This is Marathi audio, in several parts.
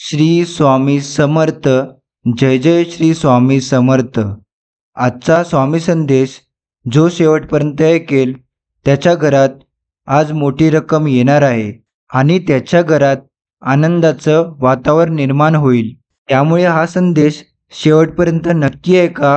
श्री स्वामी समर्थ. जय जय श्री स्वामी समर्थ. आजचा स्वामी संदेश जो शेवटपर्यंत ऐकेल त्याच्या घरात आज मोठी रक्कम येणार आहे आणि त्याच्या घरात आनंदाचं वातावरण निर्माण होईल. त्यामुळे हा संदेश शेवटपर्यंत नक्की ऐका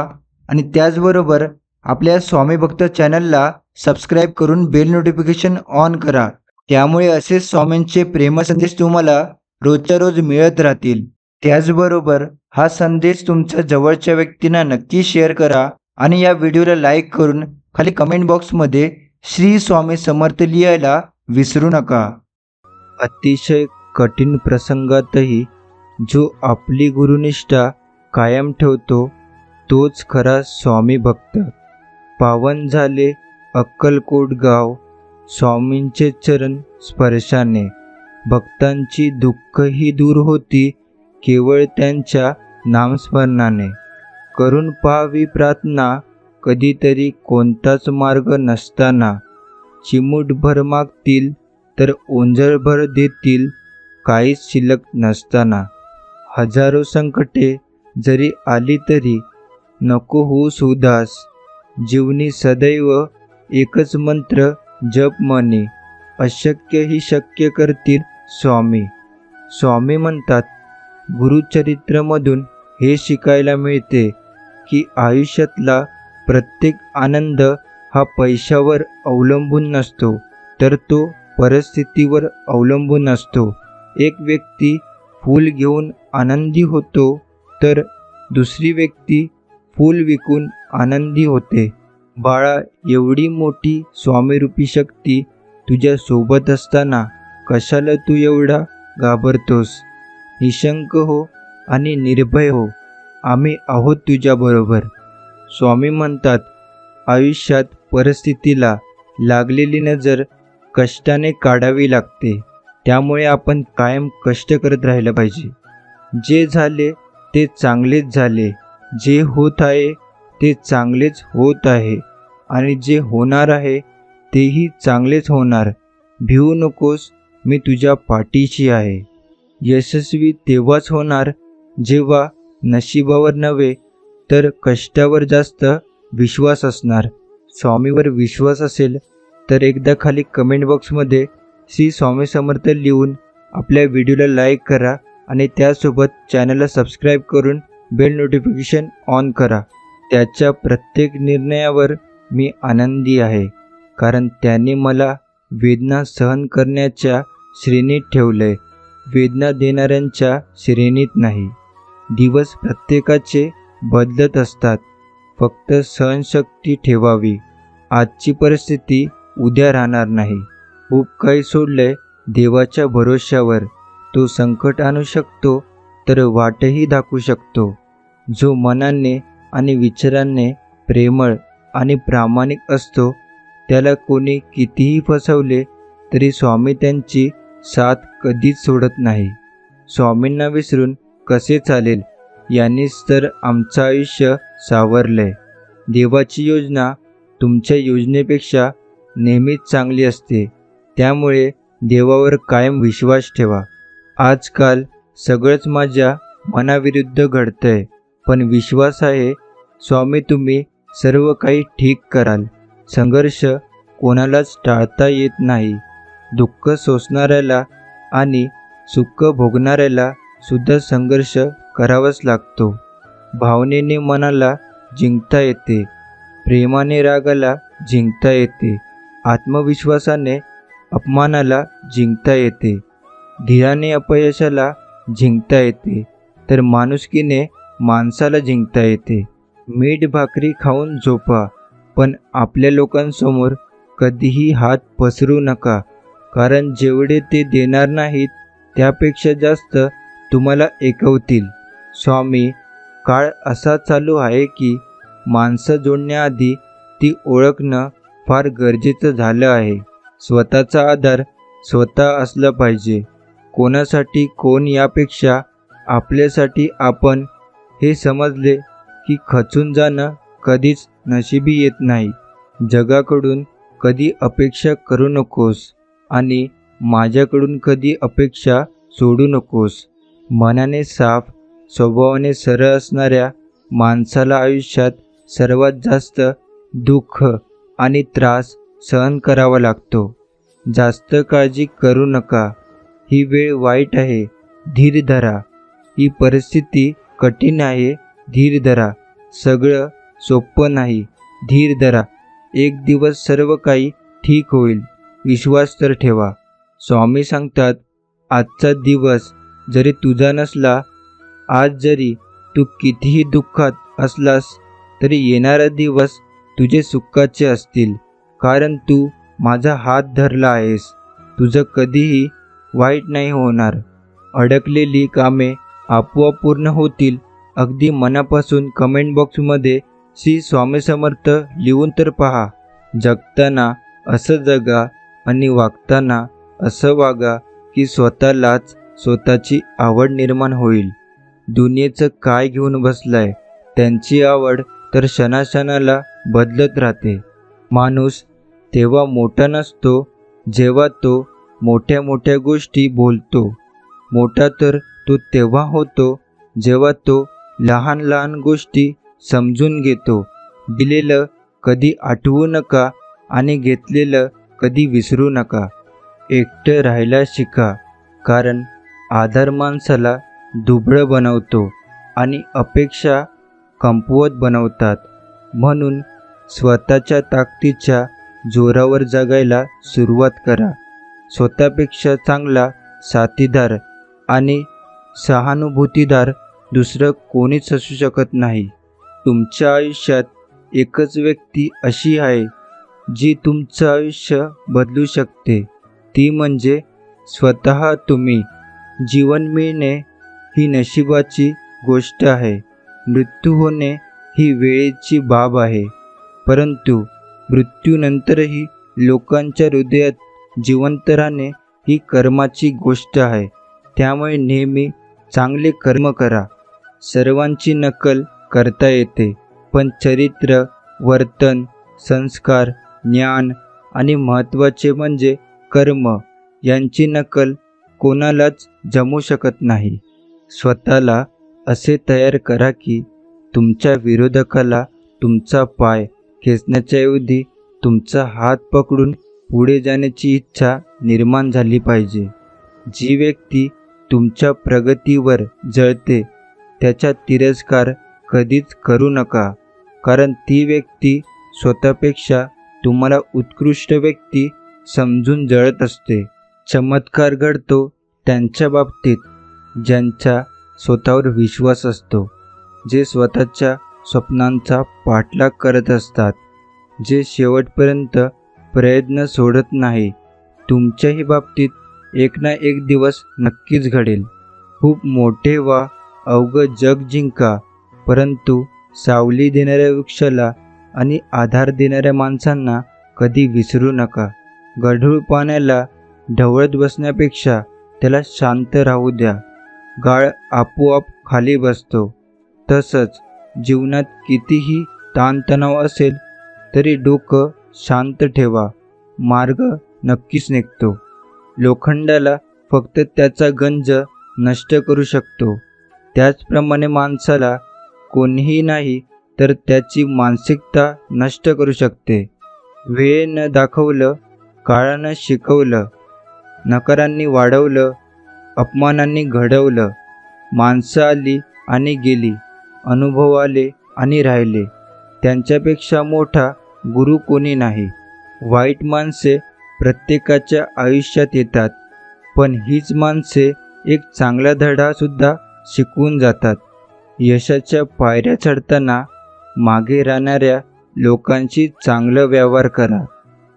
आणि त्याचबरोबर आपल्या स्वामी भक्त चॅनलला सबस्क्राईब करून बेल नोटिफिकेशन ऑन करा. त्यामुळे असेच स्वामींचे प्रेमसंदेश तुम्हाला रोजच्या रोज मिळत राहतील. त्याचबरोबर हा संदेश तुमच्या जवळच्या व्यक्तींना नक्की शेअर करा आणि या व्हिडिओला लाईक करून खाली कमेंट बॉक्समध्ये श्री स्वामी समर्थ लिहायला विसरू नका. अतिशय कठीण प्रसंगातही जो आपली गुरुनिष्ठा कायम ठेवतो तोच खरा स्वामी भक्त. पावन झाले अक्कलकोट गाव स्वामींचे चरण स्पर्शाने. भक्तांची दुःखही दूर होती केवळ त्यांच्या नामस्मरणाने. करून पाहावी प्रार्थना कधीतरी कोणताच मार्ग नसताना. चिमूटभर मागतील तर ओंजळभर देतील काहीच शिल्लक नसताना. हजारो संकटे जरी आली तरी नको होऊस उदास. जीवनी सदैव एकच मंत्र जप मनी. अशक्य ही शक्य करतील स्वामी. स्वामी म्हणतात गुरुचरित्रमधून हे शिकायला मिळते की आयुष्यातला प्रत्येक आनंद हा पैशावर अवलंबून नसतो तर तो परिस्थितीवर अवलंबून असतो. एक व्यक्ती फूल घेऊन आनंदी होतो तर दुसरी व्यक्ती फूल विकून आनंदी होते. बाळा, एवढी मोठी स्वामीरूपी शक्ती तुझ्या सोबत असताना कशाला तू एवढा घाबरतोस? निशंक हो आणि निर्भय हो. आम्ही आहोत तुझ्याबरोबर. स्वामी म्हणतात आयुष्यात परिस्थितीला लागलेली नजर कष्टाने काढावी लागते. त्यामुळे आपण कायम कष्ट करत राहिलं पाहिजे. जे झाले ते चांगलेच झाले. जे होत आहे ते चांगलेच होत आहे आणि जे होणार आहे तेही चांगलेच होणार. भिवू नकोस, मी तुझ्या पाठीशी आहे. यशस्वी तेव्हाच होणार जेव्हा नशिबावर नव्हे तर कष्टावर जास्त विश्वास असणार. स्वामीवर विश्वास असेल तर एकदा खाली कमेंट बॉक्समध्ये श्री स्वामी समर्थ लिहून आपल्या व्हिडिओला लाईक करा आणि त्यासोबत चॅनलला सबस्क्राईब करून बेल नोटिफिकेशन ऑन करा. त्याच्या प्रत्येक निर्णयावर मी आनंदी आहे कारण त्याने मला वेदना सहन करण्याच्या श्रेणीत ठेवलंय, वेदना देणाऱ्यांच्या श्रेणीत नाही. दिवस प्रत्येकाचे बदलत असतात. फक्त सहनशक्ती ठेवावी. आजची परिस्थिती उद्या राहणार नाही. खूप काही सोडलंय देवाच्या भरोश्यावर. तो संकट आणू शकतो तर वाटही दाखवू शकतो. जो मनाने आणि विचारांने प्रेमळ आणि प्रामाणिक असतो त्याला कोणी कितीही फसवले तरी स्वामी त्यांची साथ कधीच सोडत नाही. स्वामींना विसरून कसे चालेल यांनीच तर आमचं आयुष्य सावरलंय. देवाची योजना तुमच्या योजनेपेक्षा नेहमीच चांगली असते. त्यामुळे देवावर कायम विश्वास ठेवा. आजकाल सगळंच माझ्या मनाविरुद्ध घडतंय पण विश्वास आहे स्वामी तुम्ही सर्व काही ठीक कराल. संघर्ष कोणालाच टाळता येत नाही. दुःख सोसणाऱ्याला आणि सुख भोगणाऱ्याला सुद्धा संघर्ष करावाच लागतो. भावनेने मनाला जिंकता येते. प्रेमाने रागाला जिंकता येते. आत्मविश्वासाने अपमानाला जिंकता येते. धीराने अपयशाला जिंकता येते तर माणुसकीने माणसाला जिंकता येते. मीठ भाकरी खाऊन झोपा पण आपल्या लोकांसमोर कधीही हात पसरू नका कारण जेवढे ते देणार नाहीत त्यापेक्षा जास्त तुम्हाला ऐकवतील. स्वामी, काळ असा चालू आहे की माणसं जोडण्याआधी ती ओळखणं फार गरजेचं झालं आहे. स्वतःचा आधार स्वतः असला पाहिजे. कोणासाठी कोण यापेक्षा आपल्यासाठी आपण हे समजले की खचून जाणं कधीच नशिबी येत नाही. जगाकडून कधी अपेक्षा करू नकोस आणि माझ्याकडून कधी अपेक्षा सोडू नकोस. मनाने साफ, स्वभावाने सरळ असणाऱ्या माणसाला आयुष्यात सर्वात जास्त दुःख आणि त्रास सहन करावा लागतो. जास्त काळजी करू नका. ही वेळ वाईट आहे, धीर धरा. ही परिस्थिती कठीण आहे, धीर धरा. सगळं सोपं नाही, धीर धरा. एक दिवस सर्व काही ठीक होईल, विश्वास तर ठेवा. स्वामी सांगतात, आजचा दिवस जरी तुझा नसला, आज जरी तू कितीही दुःखात असलास, तरी येणारा दिवस तुझे सुखाचे असतील. कारण तू माझा हात धरला आहेस. तुझं कधीही वाईट नाही होणार. अडकलेली कामे आपोआप पूर्ण होतील. अगदी मनापासून कमेंट बॉक्समध्ये श्री स्वामी समर्थ लिहून तर पहा. जगताना असं जगा आणि वागताना असं वागा की स्वतःलाच स्वतःची आवड निर्माण होईल. दुनियेचं काय घेऊन बसलाय, त्यांची आवड तर क्षणाक्षणाला बदलत राहते. माणूस तेव्हा मोठा नसतो जेव्हा तो मोठ्या मोठ्या गोष्टी बोलतो. मोठा तर तो तेव्हा होतो जेव्हा तो लहान लहान गोष्टी समजून घेतो. दिलेलं कधी आठवू नका आणि घेतलेलं कधी विसरू नका. एकटं राहायला शिका, कारण आधार माणसाला दुबळं बनवतो आणि अपेक्षा कमकुवत बनवतात. म्हणून स्वतःच्या ताकदीच्या जोरावर जगायला सुरुवात करा. स्वतःपेक्षा चांगला साथीदार आणि सहानुभूतीदार दुसरं कोणीच असू शकत नाही. तुमच्या आयुष्यात एकच व्यक्ती अशी आहे जी तुमचं आयुष्य बदलू शकते. ती म्हणजे स्वतः तुम्ही. जीवन मिळणे ही नशिबाची गोष्ट आहे. मृत्यू होणे ही वेळेची बाब आहे. परंतु मृत्यूनंतरही लोकांच्या हृदयात जिवंत राहणे ही कर्माची गोष्ट आहे. त्यामुळे नेहमी चांगले कर्म करा. सर्वांची नकल करता येते, पण चरित्र, वर्तन, संस्कार, ज्ञान आणि महत्त्वाचे म्हणजे कर्म यांची नकल कोणालाच जमू शकत नाही. स्वतःला असे तयार करा की तुमच्या विरोधकाला तुमचा पाय खेचण्याच्याऐवजी तुमचा हात पकडून पुढे जाण्याची इच्छा निर्माण झाली पाहिजे. जी व्यक्ती तुमच्या प्रगतीवर जळते त्याचा तिरस्कार कधीच करू नका, कारण ती व्यक्ती स्वतःपेक्षा तुम्हाला उत्कृष्ट व्यक्ती समजून जळत असते. चमत्कार घडतो त्यांच्या बाबतीत ज्यांचा स्वतःवर विश्वास असतो, जे स्वतःच्या स्वप्नांचा पाठलाग करत असतात, जे शेवटपर्यंत प्रयत्न सोडत नाही. तुमच्याही बाबतीत एक ना एक दिवस नक्कीच घडेल. खूप मोठे व्हा, अवघं जग जिंका, परंतु सावली देणाऱ्या वृक्षाला आणि आधार देणाऱ्या माणसांना कधी विसरू नका. गढूळ पाण्याला ढवळत बसण्यापेक्षा त्याला शांत राहू द्या. गाळ आपोआप खाली बसतो. तसंच जीवनात कितीही ताणतणाव असेल तरी डोकं शांत ठेवा, मार्ग नक्कीच निघतो. लोखंडाला फक्त त्याचा गंज नष्ट करू शकतो, त्याचप्रमाणे माणसाला कोणीही नाही तर त्याची मानसिकता नष्ट करू शकते. वेळेनं दाखवलं, काळानं शिकवलं, नकारांनी वाढवलं, अपमानांनी घडवलं. माणसं आली आणि गेली, अनुभव आले आणि राहिले. त्यांच्यापेक्षा मोठा गुरु कोणी नाही. वाईट माणसे प्रत्येकाच्या आयुष्यात येतात, पण हीच माणसे एक चांगला धडासुद्धा शिकवून जातात. यशाच्या पायऱ्या चढताना मागे राहणाऱ्या लोकांशी चांगलं व्यवहार करा,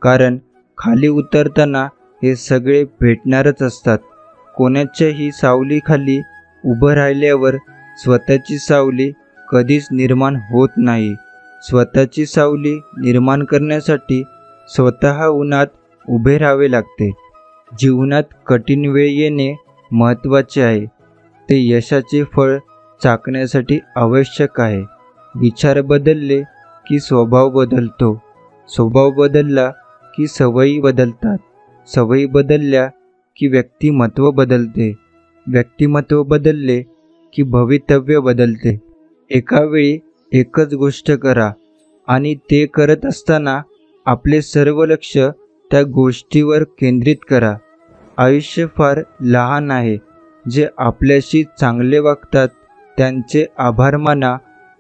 कारण खाली उतरताना हे सगळे भेटणारच असतात. कोणाच्याही सावलीखाली उभं राहिल्यावर स्वतःची सावली कधीच निर्माण होत नाही. स्वतःची सावली निर्माण करण्यासाठी स्वतः उन्हात उभे राहावे लागते. जीवनात कठीण वेळ येणे महत्त्वाचे आहे, ते यशाचे फळ चाखण्यासाठी आवश्यक आहे. विचार बदलले की स्वभाव बदलतो, स्वभाव बदलला की सवयी बदलतात, सवयी बदलल्या की व्यक्तिमत्व बदलते. व्यक्तिमत्व बदलले की भवितव्य बदलते. एका वेळी एकच गोष्ट करा आणि ते करत असताना आपले सर्व लक्ष त्या गोष्टीवर केंद्रित करा. आयुष्य फार लहान आहे. जे आपल्याशी चांगले वागतात त्यांचे आभार माना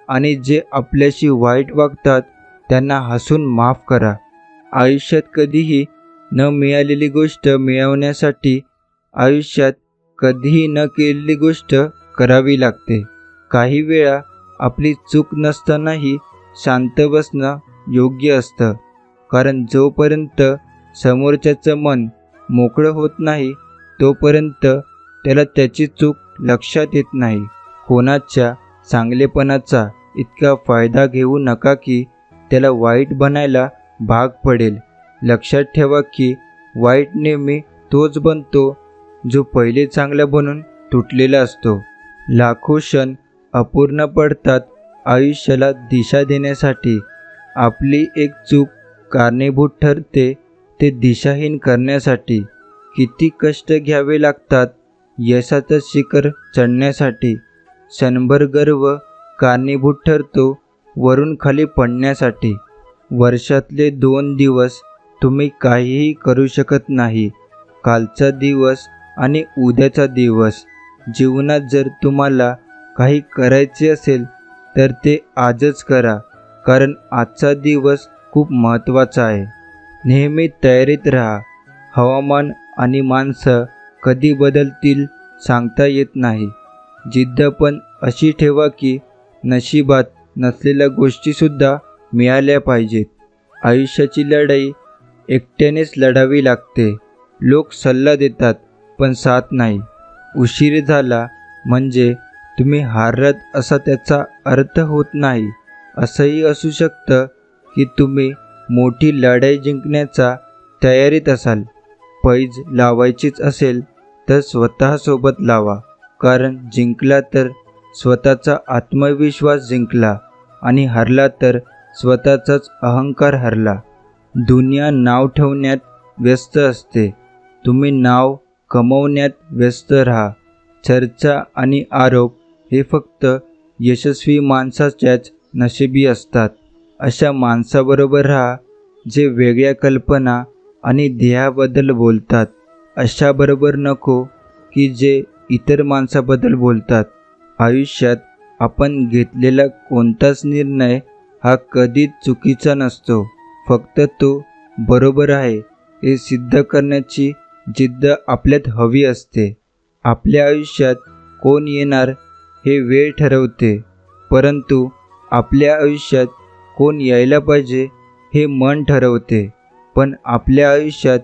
आणि जे आपल्याशी वाईट वागतात त्यांना हसून माफ करा. आयुष्यात कधीही न मिळालेली गोष्ट मिळवण्यासाठी आयुष्यात कधीही न केलेली गोष्ट करावी लागते. काही वेळा आपली चूक नसतानाही शांत बसणं योग्य असतं, कारण जोपर्यंत समोरच्याचं मन मोकळं होत नाही तोपर्यंत त्याला त्याची चूक लक्षात येत नाही. कोणाच्या चांगलेपणाचा इतका फायदा घेऊ नका की त्याला वाईट बनायला भाग पडेल. लक्षात ठेवा की वाईट नेहमी तोच बनतो जो पहिले चांगला बनून तुटलेला असतो. लाखो क्षण अपूर्ण पडतात आयुष्याला दिशा देण्यासाठी. आपली एक चूक कारणीभूत ठरते ते दिशाहीन करण्यासाठी. किती कष्ट घ्यावे लागतात यशाचं शिखर चढण्यासाठी. क्षणभर गर्व कारणीभूत ठरतो वरून खाली पडण्यासाठी. वर्षातले 2 दिवस तुम्ही काहीही करू शकत नाही. कालचा दिवस आणि उद्याचा दिवस. जीवनात जर तुम्हाला काही करायचे असेल तर ते आजच करा, कारण आजचा दिवस खूप महत्त्वाचा आहे. नेहमी तयारीत राहा. हवामान आणि माणसं कधी बदलतील सांगता येत नाही. जिद्द पण अशी ठेवा की नशिबात नसलेल्या गोष्टीसुद्धा मिळाल्या पाहिजेत. आयुष्याची लढाई एकट्यानेच लढावी लागते. लोक सल्ला देतात पण साथ नाही. उशीर झाला म्हणजे तुम्ही हारत असा त्याचा अर्थ होत नाही. असंही असू शकतं की तुम्ही मोठी लढाई जिंकण्याच्या तयारीत असाल. पैज लावायचीच असेल तर स्वतःसोबत लावा, कारण जिंकला तर स्वतःचा आत्मविश्वास जिंकला आणि हरला तर स्वतःचाच अहंकार हरला. दुनिया नाव ठेवण्यात व्यस्त असते. तुम्ही नाव कमवण्यात व्यस्त राहा. चर्चा आणि आरोप हे फक्त यशस्वी माणसाच्याच नशिबी असतात. अशा माणसाबरोबर राहा जे वेगळ्या कल्पना आणि ध्येयाबद्दल बोलतात. अशाबरोबर नको की जे इतर माणसाबद्दल बोलतात. आयुष्यात आपण घेतलेला कोणताच निर्णय हा कधीच चुकीचा नसतो. फक्त तो बरोबर आहे हे सिद्ध करण्याची जिद्द आपल्यात हवी असते. आपल्या आयुष्यात कोण येणार हे वेळ ठरवते, परंतु आपल्या आयुष्यात कोण यायला पाहिजे हे मन ठरवते. पण आपल्या आयुष्यात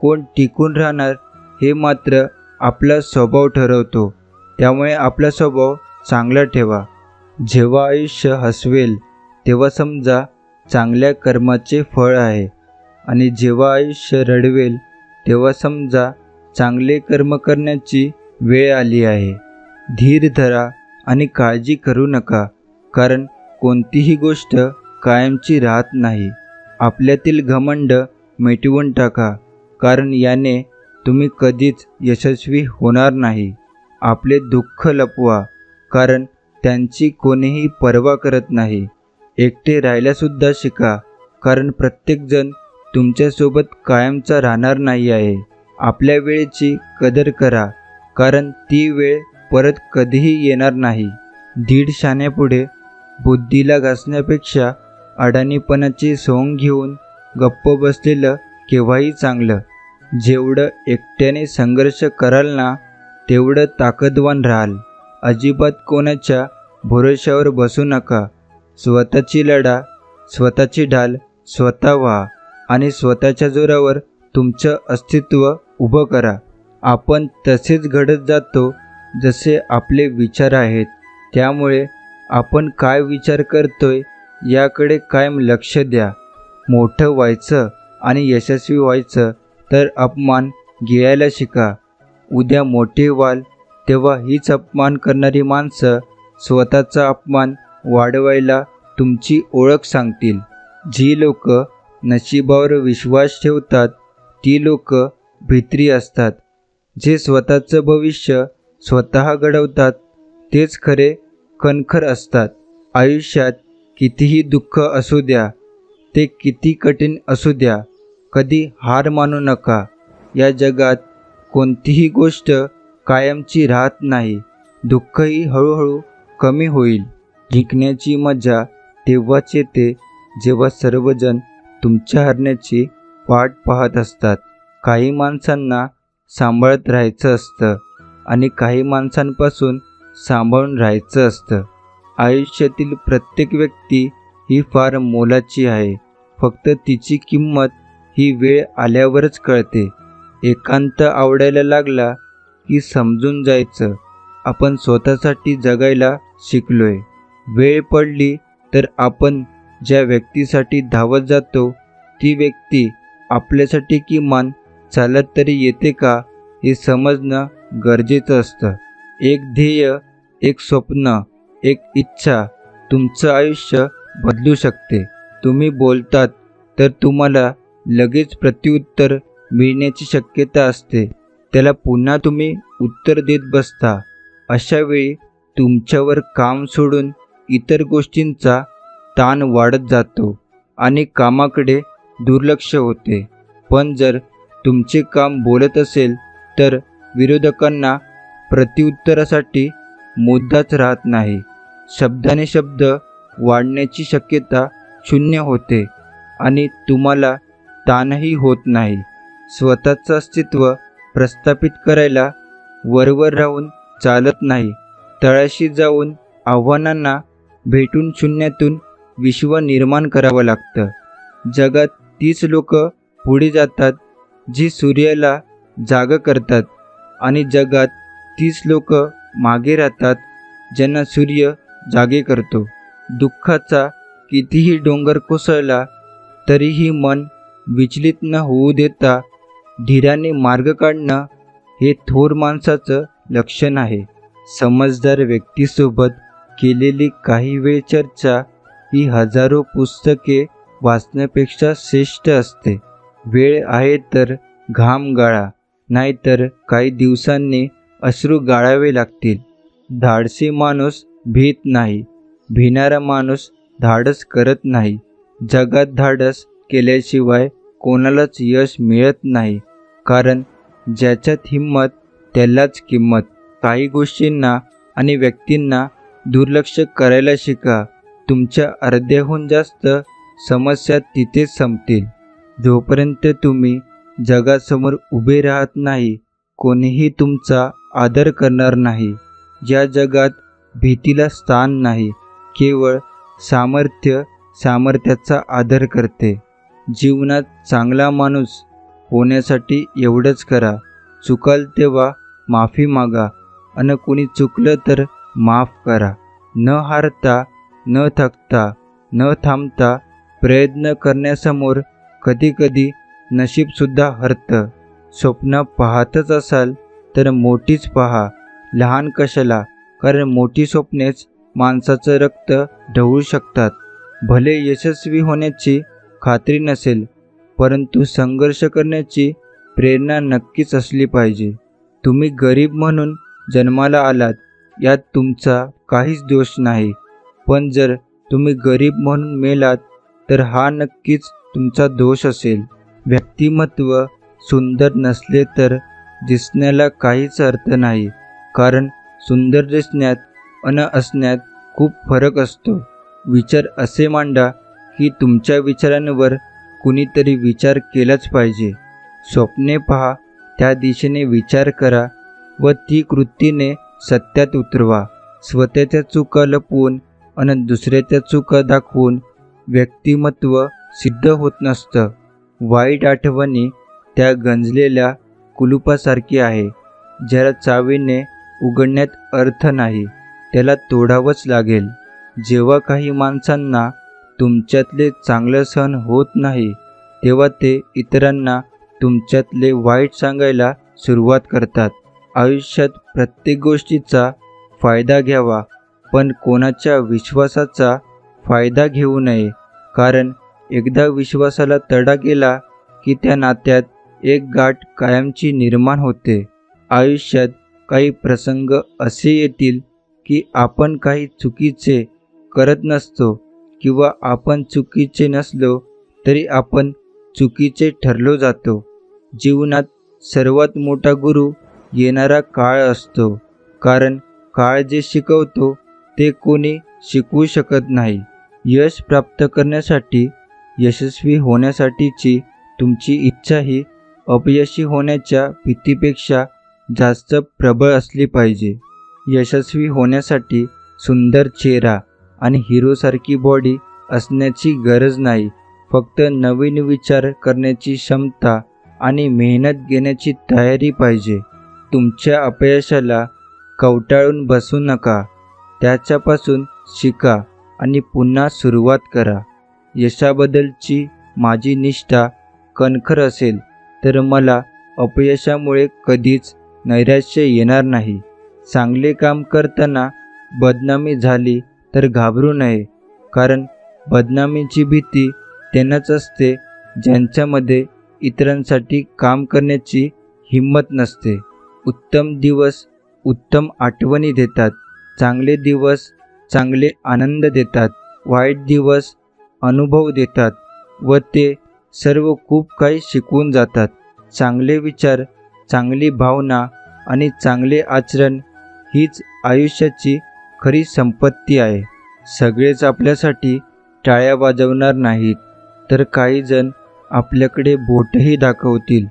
कोण टिकून राहणार हे मात्र आपला स्वभाव ठरवतो. त्यामुळे आपला स्वभाव चांगला ठेवा. जेव्हा आयुष्य हसवेल तेव्हा समजा चांगल्या कर्माचे फळ आहे, आणि जेव्हा आयुष्य रडवेल तेव्हा समजा चांगले कर्म करण्याची वेळ आली आहे. धीर धरा आणि काळजी करू नका, कारण कोणतीही गोष्ट कायमची राहत नाही. आपल्यातील घमंड मिटवून टाका, कारण याने तुम्ही कधीच यशस्वी होणार नाही. आपले दुःख लपवा, कारण त्यांची कोणीही पर्वा करत नाही. एकटे राहायलासुद्धा शिका, कारण प्रत्येकजण तुमच्यासोबत कायमचा राहणार नाही आहे. आपल्या वेळेची कदर करा, कारण ती वेळ परत कधीही येणार नाही. दीड शाण्यापुढे बुद्धीला घासण्यापेक्षा अडाणीपणाची सोंग घेऊन गप्प बसलेलं केव्हाही चांगलं. जेवढं एकट्याने संघर्ष कराल ना तेवढं ताकदवान राहाल. अजिबात कोणाच्या भरोश्यावर बसू नका. स्वतःची लढा, स्वतःची ढाल स्वतः व्हा आणि स्वतःच्या जोरावर तुमचं अस्तित्व उभं करा. आपण तसेच घडत जातो जसे आपले विचार आहेत. त्यामुळे आपण काय विचार करतोय याकडे कायम लक्ष द्या. मोठं व्हायचं आणि यशस्वी व्हायचं तर अपमान गिळायला शिका. उद्या मोठे व्हाल तेव्हा हीच अपमान करणारी माणसं स्वतःचा अपमान वाढवायला तुमची ओळख सांगतील. जी लोक नशिबावर विश्वास ठेवतात ती लोक भित्री असतात. जे स्वतःचं भविष्य स्वतः घडवतात तेच खरे कणखर असतात. आयुष्यात कितीही दुःख असू द्या, ते किती कठीण असू द्या, कधी हार मानू नका. या जगात कोणतीही गोष्ट कायमची राहत नाही. दुःखही हळूहळू कमी होईल. जिंकण्याची मजा तेव्हाच येते जेव्हा सर्वजण तुमच्या हरण्याची वाट पाहत असतात. काही माणसांना सांभाळत राहायचं असतं आणि काही माणसांपासून सांभाळून राहायचं असतं. आयुष्यातील प्रत्येक व्यक्ती ही फार मोलाची आहे. फक्त तिची किंमत ही वेळ आल्यावरच कळते. एकांत आवडायला लागला की समजून जायचं आपण स्वतःसाठी जगायला शिकलोय. वेळ पडली तर आपण ज्या व्यक्तीसाठी धावत जातो ती व्यक्ती आपल्यासाठी किमान चालत तरी येते का हे समजणं गरजेचं असतं. एक ध्येय, एक स्वप्न, एक इच्छा तुमचं आयुष्य बदलू शकते. तुम्ही बोलतात तर तुम्हाला लगेच प्रत्युत्तर मिळण्याची शक्यता असते. त्याला पुन्हा तुम्ही उत्तर देत बसता. अशावेळी तुमच्यावर काम सोडून इतर गोष्टींचा ताण वाढत जातो आणि कामाकडे दुर्लक्ष होते. पण जर तुमचे काम बोलत असेल तर विरोधकांना प्रत्युत्तरासाठी मुद्दाच राहत नाही. शब्दाने शब्द वाढण्याची शक्यता शून्य होते आणि तुम्हाला ताणही होत नाही. स्वतःचं अस्तित्व प्रस्थापित करायला वरवर राहून चालत नाही. तळाशी जाऊन आव्हानांना भेटून शून्यातून विश्व निर्माण करावं लागतं. जगात तीच लोक पुढे जातात जी सूर्याला जागं करतात आणि जगात तीच लोक मागे राहतात ज्यांना सूर्य जागे करतो. दुःखाचा कितीही डोंगर कोसळला तरीही मन विचलित न होऊ देता धीराने मार्ग काढणं हे थोर माणसाचं लक्षण आहे. समजदार व्यक्तीसोबत केलेली काही वेळ चर्चा ही हजारो पुस्तके वाचण्यापेक्षा श्रेष्ठ असते. वेळ आहे तर घाम गाळा, नाहीतर काही दिवसांनी अश्रू गाळावे लागतील. धाडसी माणूस भीत नाही, भिणारा माणूस धाडस करत नाही. जगात धाडस केल्याशिवाय कोणालाच यश मिळत नाही, कारण ज्याच्यात हिंमत त्यालाच किंमत. काही गोष्टींना आणि व्यक्तींना दुर्लक्ष करायला शिका. तुमच्या अर्ध्याहून जास्त समस्या तिथेच संपतील. जोपर्यंत तुम्ही जगासमोर उभे राहत नाही, कोणीही तुमचा आदर करणार नाही. या जगात भीतीला स्थान नाही, केवळ सामर्थ्याचा आदर करते. जीवनात चांगला माणूस होण्यासाठी एवढंच करा, चुकाल तेव्हा माफी मागा आणि कोणी चुकलं तर माफ करा. न हारता, न थकता, न थांबता प्रयत्न करण्यासमोर कधीकधी नशीबसुद्धा हरतं. स्वप्न पाहतच असाल तर मोठीच पहा, लहान कशाला, कारण मोठी स्वप्नेच माणसाचं रक्त ढवळू शकतात. भले यशस्वी होण्याची खात्री नसेल, परंतु संघर्ष करण्याची प्रेरणा नक्कीच असली पाहिजे. तुम्ही गरीब म्हणून जन्माला आलात यात तुमचा काहीच दोष नाही, पण जर तुम्ही गरीब म्हणून मेलात तर हा नक्कीच तुमचा दोष असेल. व्यक्तिमत्व सुंदर नसले तर दिसण्याला काहीच अर्थ नाही, कारण सुंदर दिसण्यात अन असण्यात खूप फरक असतो. विचार असे मांडा की तुमच्या विचारांवर कुणीतरी विचार केलाच पाहिजे. स्वप्ने पहा, त्या दिशेने विचार करा व ती कृतीने सत्यात उतरवा. स्वतःच्या चुका लपवून आणि दुसऱ्याच्या चुका दाखवून व्यक्तिमत्व सिद्ध होत नसतं. वाईट आठवणी त्या गंजलेल्या कुलुपासारखी आहे, ज्याला चावीने उघडण्यात अर्थ नाही, त्याला तोडावंच लागेल. जेव्हा काही माणसांना तुमच्यातले चांगलं सहन होत नाही, तेव्हा ते इतरांना तुमच्यातले वाईट सांगायला सुरुवात करतात. आयुष्यात प्रत्येक गोष्टीचा फायदा घ्यावा, पण कोणाच्या विश्वासाचा फायदा घेऊ नये, कारण एकदा विश्वासाला तडा गेला की त्या नात्यात एक गाठ कायमची निर्माण होते. आयुष्यात काही प्रसंग असे येतील की आपण काही चुकीचे करत नसतो किंवा आपण चुकीचे नसलो तरी आपण चुकीचे ठरलो जातो. जीवनात सर्वात मोठा गुरु येणारा काळ असतो, कारण काळ जे शिकवतो ते कोणी शिकवू शकत नाही. यश प्राप्त करण्यासाठी, यशस्वी होण्यासाठीची तुमची इच्छा ही अपयशी होण्याच्या भीतीपेक्षा जास्त प्रबळ असली पाहिजे. यशस्वी होण्यासाठी सुंदर चेहरा आणि हिरोसारखी बॉडी असण्याची गरज नाही. फक्त नवीन विचार करण्याची क्षमता आणि मेहनत घेण्याची तयारी पाहिजे. तुमच्या अपयशाला कवटाळून बसू नका. त्याच्यापासून शिका आणि पुन्हा सुरुवात करा. यशाबद्दलची माझी निष्ठा कणखर असेल तर मला अपयशामुळे कधीच नैराश्य येणार नाही. चांगले काम करताना बदनामी झाली तर घाबरू नये, कारण बदनामीची भीती त्यांनाच असते ज्यांच्यामध्ये इतरांसाठी काम करण्याची हिंमत नसते. उत्तम दिवस उत्तम आठवणी देतात, चांगले दिवस चांगले आनंद देतात, वाईट दिवस अनुभव देतात व ते सर्व खूप काही शिकवून जातात. चांगले विचार, चांगली भावना आणि चांगले आचरण हीच आयुष्याची खरी संपत्ती आहे. सगळेच आपल्यासाठी टाळ्या वाजवणार नाहीत, तर काही जण आपल्याकडे बोटही दाखवतील.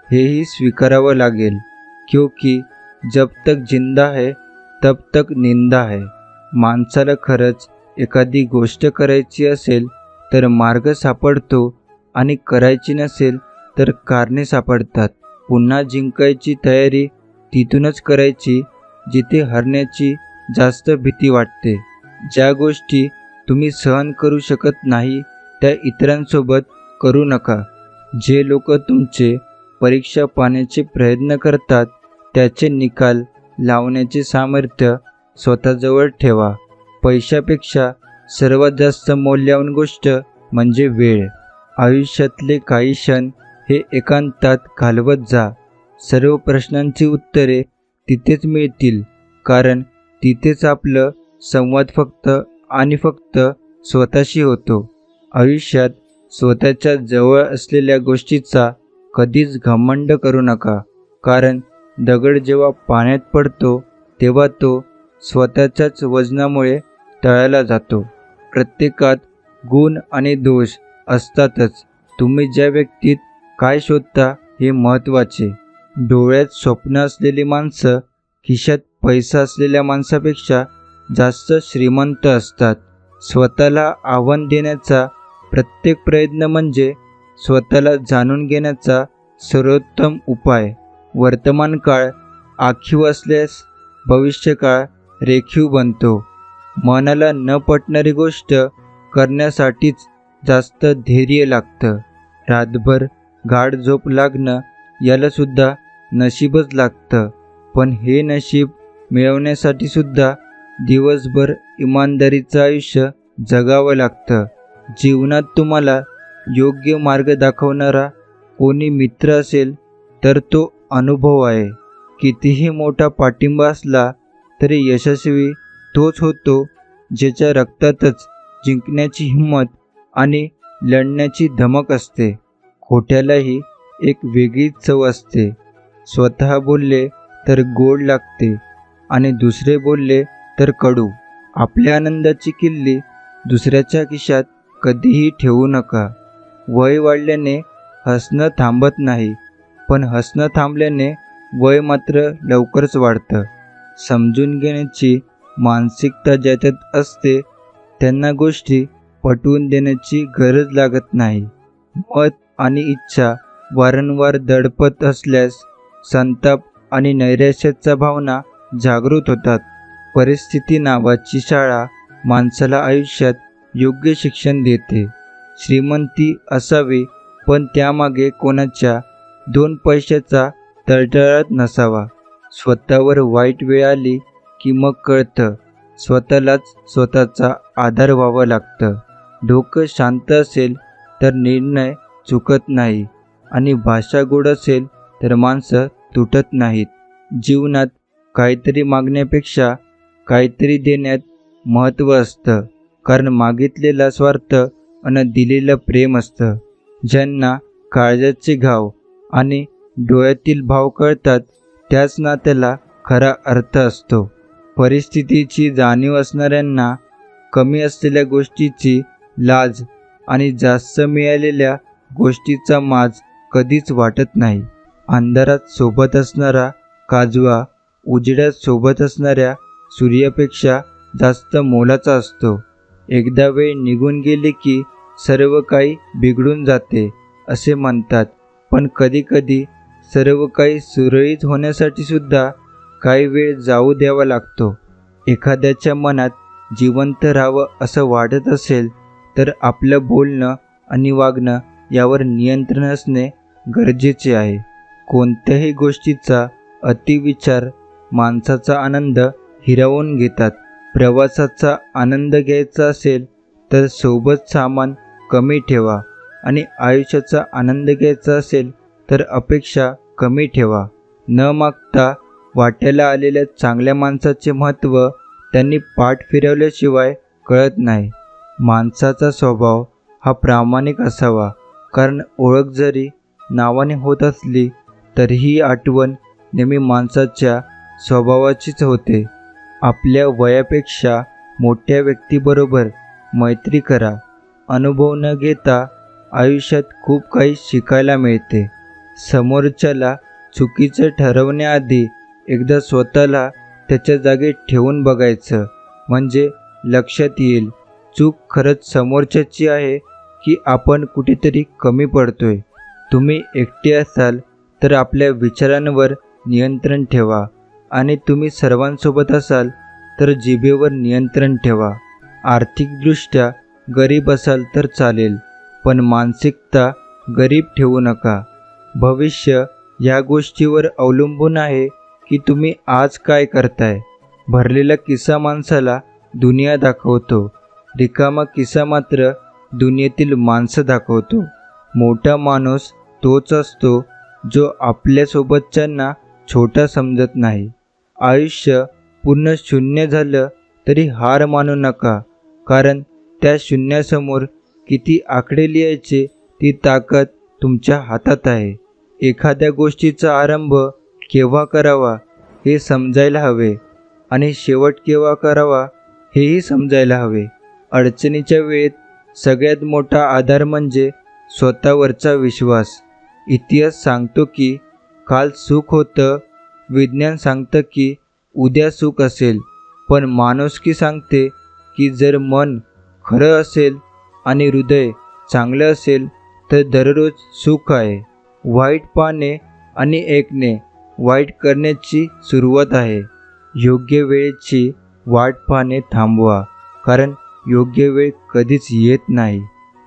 हेही स्वीकारावं लागेल, क्योंकि जब तक जिंदा है तब तक निंदा है. माणसाला खरंच एखादी गोष्ट करायची असेल तर मार्ग सापडतो आणि करायची नसेल तर कारणे सापडतात. पुन्हा जिंकायची तयारी तिथूनच करायची जिथे हरण्याची जास्त भीती वाटते. ज्या गोष्टी तुम्ही सहन करू शकत नाही त्या इतरांसोबत करू नका. जे लोक तुमचे परीक्षा पाहण्याचे प्रयत्न करतात त्याचे निकाल लावण्याचे सामर्थ्य स्वतःजवळ ठेवा. पैशापेक्षा सर्वात जास्त मौल्यवान गोष्ट म्हणजे वेळ. आयुष्यातले काही क्षण हे एकांतात घालवत जा. सर्व प्रश्नांची उत्तरे तिथेच मिळतील, कारण तिथेच आपलं संवाद फक्त आणि फक्त स्वतःशी होतो. आयुष्यात स्वतःच्या जवळ असलेल्या गोष्टीचा कधीच घमंड करू नका, कारण दगड जेव्हा पाण्यात पडतो तेव्हा तो स्वतःच्याच वजनामुळे तळाला जातो. प्रत्येकात गुण आणि दोष असतातच. तुम्ही ज्या व्यक्तीत काय शोधता हे महत्त्वाचे. डोळ्यात स्वप्न असलेली माणसं खिशात पैसा असलेल्या माणसापेक्षा जास्त श्रीमंत असतात. स्वतःला आव्हान देण्याचा प्रत्येक प्रयत्न म्हणजे स्वतःला जाणून घेण्याचा सर्वोत्तम उपाय. वर्तमान काळ आखीव असल्यास भविष्यकाळ रेखीव बनतो. मनाला न पटणारी गोष्ट करण्यासाठीच जास्त धैर्य लागतं. रातभर गाढ झोप लागणं यालासुद्धा नशीबच लागतं, पण हे नशीब मिळवण्यासाठी सुद्धा दिवसभर इमानदारीचं आयुष्य जगावं लागतं. जीवनात तुम्हाला योग्य मार्ग दाखवणारा कोणी मित्र असेल तर तो अनुभव आहे. कितीही मोठा पाठिंबा असला तरी यशस्वी तोच होतो ज्याच्या रक्तातच जिंकण्याची हिंमत आणि लढण्याची धमक असते. खोट्यालाही एक वेगळीच चव असते. स्वतः बोलले तर गोड लागते आणि दुसरे बोलले तर कडू. आपल्या आनंदाची किल्ली दुसऱ्याच्या खिशात कधीही ठेवू नका. वय वाढल्याने हसणं थांबत नाही, पण हसणं थांबल्याने वय मात्र लवकरच वाढतं. समजून घेण्याची मानसिकता ज्याच्यात असते त्यांना गोष्टी पटवून देण्याची गरज लागत नाही. मत आणि इच्छा वारंवार दडपत असल्यास संताप आणि नैराश्याच्या भावना जागृत होतात. परिस्थिती नावाची शाळा माणसाला आयुष्यात योग्य शिक्षण देते. श्रीमंती असावी, पण त्यामागे कोणाच्या 2 पैशाचा तळतळाट नसावा. स्वतःवर वाईट वेळ आली की मग कळतं स्वतःलाच स्वतःचा आधार व्हावं लागतं. डोकं शांत असेल तर निर्णय चुकत नाही आणि भाषा गोड असेल तर माणसं तुटत नाहीत. जीवनात काहीतरी मागण्यापेक्षा काहीतरी देण्यात महत्त्व असतं, कारण मागितलेला स्वार्थ आणि दिलेलं प्रेम असतं. ज्यांना काळजाचे घाव आणि डोळ्यातील भाव कळतात त्याच नात्याला खरा अर्थ असतो. परिस्थितीची जाणीव असणाऱ्यांना कमी असलेल्या गोष्टीची लाज आणि जास्त मिळालेल्या गोष्टीचा माज कधीच वाटत नाही. अंधारात सोबत असणारा काजवा उजेडात सोबत असणाऱ्या सूर्यापेक्षा जास्त मोलाचा असतो. एकदा वेळ निघून गेली की सर्व काही बिघडून जाते असे म्हणतात, पण कधीकधी सर्व काही सुरळीत होण्यासाठी सुद्धा काही वेळ जाऊ द्यावा लागतो. एखाद्याच्या मनात जिवंत राहावं असं वाटत असेल तर आपलं बोलणं आणि वागणं यावर नियंत्रण असणे गरजेचे आहे. कोणत्याही गोष्टीचा अतिविचार माणसाचा आनंद हिरावून घेतात. प्रवासाचा आनंद घ्यायचा असेल तर सोबत सामान कमी ठेवा आणि आयुष्याचा आनंद घ्यायचा असेल तर अपेक्षा कमी ठेवा. न मागता वाट्याला आलेल्या चांगल्या माणसाचे महत्त्व त्यांनी पाठ फिरवल्याशिवाय कळत नाही. माणसाचा स्वभाव हा प्रामाणिक असावा, कारण ओळख जरी नावाने होत असली तरीही आठवण नेहमी माणसाच्या स्वभावाचीच होते. आपल्या वयापेक्षा मोठ्या व्यक्तीबरोबर मैत्री करा. अनुभव न घेता आयुष्यात खूप काही शिकायला मिळते. समोरच्याला चुकीचं ठरवण्याआधी एकदा स्वतःला त्याच्या जागी ठेवून बघायचं, म्हणजे लक्षात येईल चूक खरंच समोरच्याची आहे की आपण कुठेतरी कमी पडतोय. तुम्ही एकटे असाल तर आपल्या विचारांवर नियंत्रण ठेवा आणि तुम्ही सर्वांसोबत असाल तर जिभेवर नियंत्रण ठेवा. आर्थिकदृष्ट्या गरीब असाल तर चालेल, पण मानसिकता गरीब ठेवू नका. भविष्य या गोष्टीवर अवलंबून आहे की तुम्ही आज काय करताय. भरलेला किस्सा माणसाला दुनिया दाखवतो, रिकामा किस्सा मात्र दुनियेतील माणसं दाखवतो. मोठा माणूस तोच असतो जो आपल्यासोबतच्यांना छोटा समजत नाही. आयुष्य पूर्ण शून्य झालं तरी हार मानू नका, कारण त्या शून्यासमोर किती आकडे लिहायचे ती ताकद तुमच्या हातात आहे. एखाद्या गोष्टीचा आरंभ केव्हा करावा हे समजायला हवे आणि शेवट केव्हा करावा हेही समजायला हवे. अडचणीच्या वेळेत सगळ्यात मोठा आधार म्हणजे स्वतःवरचा विश्वास. इतिहास सांगतो की काल सुख होतं, विज्ञान सांगतं की उद्या सुख असेल, पण माणुसकी सांगते की जर मन खरं असेल आणि हृदय चांगलं असेल तर दररोज सुख आहे. वाईट पाहणे आणि ऐकणे वाईट करण्याची सुरुवात आहे. योग्य वेळेची वाट पाहणे थांबवा, कारण योग्य वेळ कधीच येत नाही.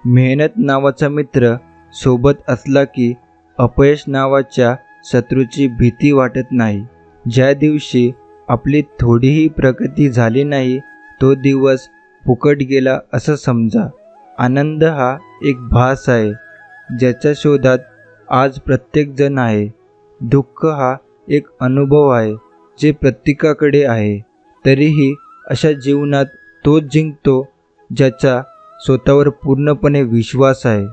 मेहनत नावाचा मित्र सोबत असला की अपयश नावाच्या शत्रूची भीती वाटत नाही. ज्या दिवशी आपली थोडीही प्रगती झाली नाही तो दिवस फुकट गेला असं समजा. आनंद हा एक भास आहे ज्याच्या शोधात आज प्रत्येकजण आहे. दुःख हा एक अनुभव आहे जे प्रत्येकाकडे आहे. तरीही अशा जीवनात तोच जिंकतो ज्याचा स्वतःवर पूर्णपणे विश्वास आहे.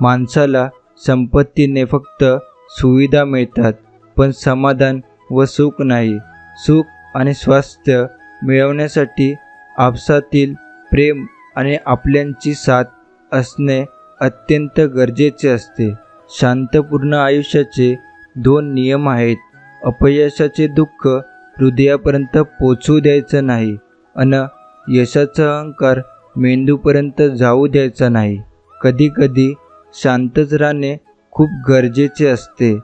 माणसाला संपत्तीने फक्त सुविधा मिळतात, पण समाधान व सुख नाही. सुख आणि स्वास्थ्य मिळवण्यासाठी आपसातील प्रेम आणि आपल्यांची साथ असणे अत्यंत गरजेचे असते. शांतपूर्ण आयुष्याचे 2 नियम आहेत. अपयशाचे दुःख हृदयापर्यंत पोचू द्यायचं नाही आणि यशाचा अहंकार मेंदूपर्यंत जाऊ द्यायचा नाही. कधीकधी शांतच राहणे खूप गरजेचे असते.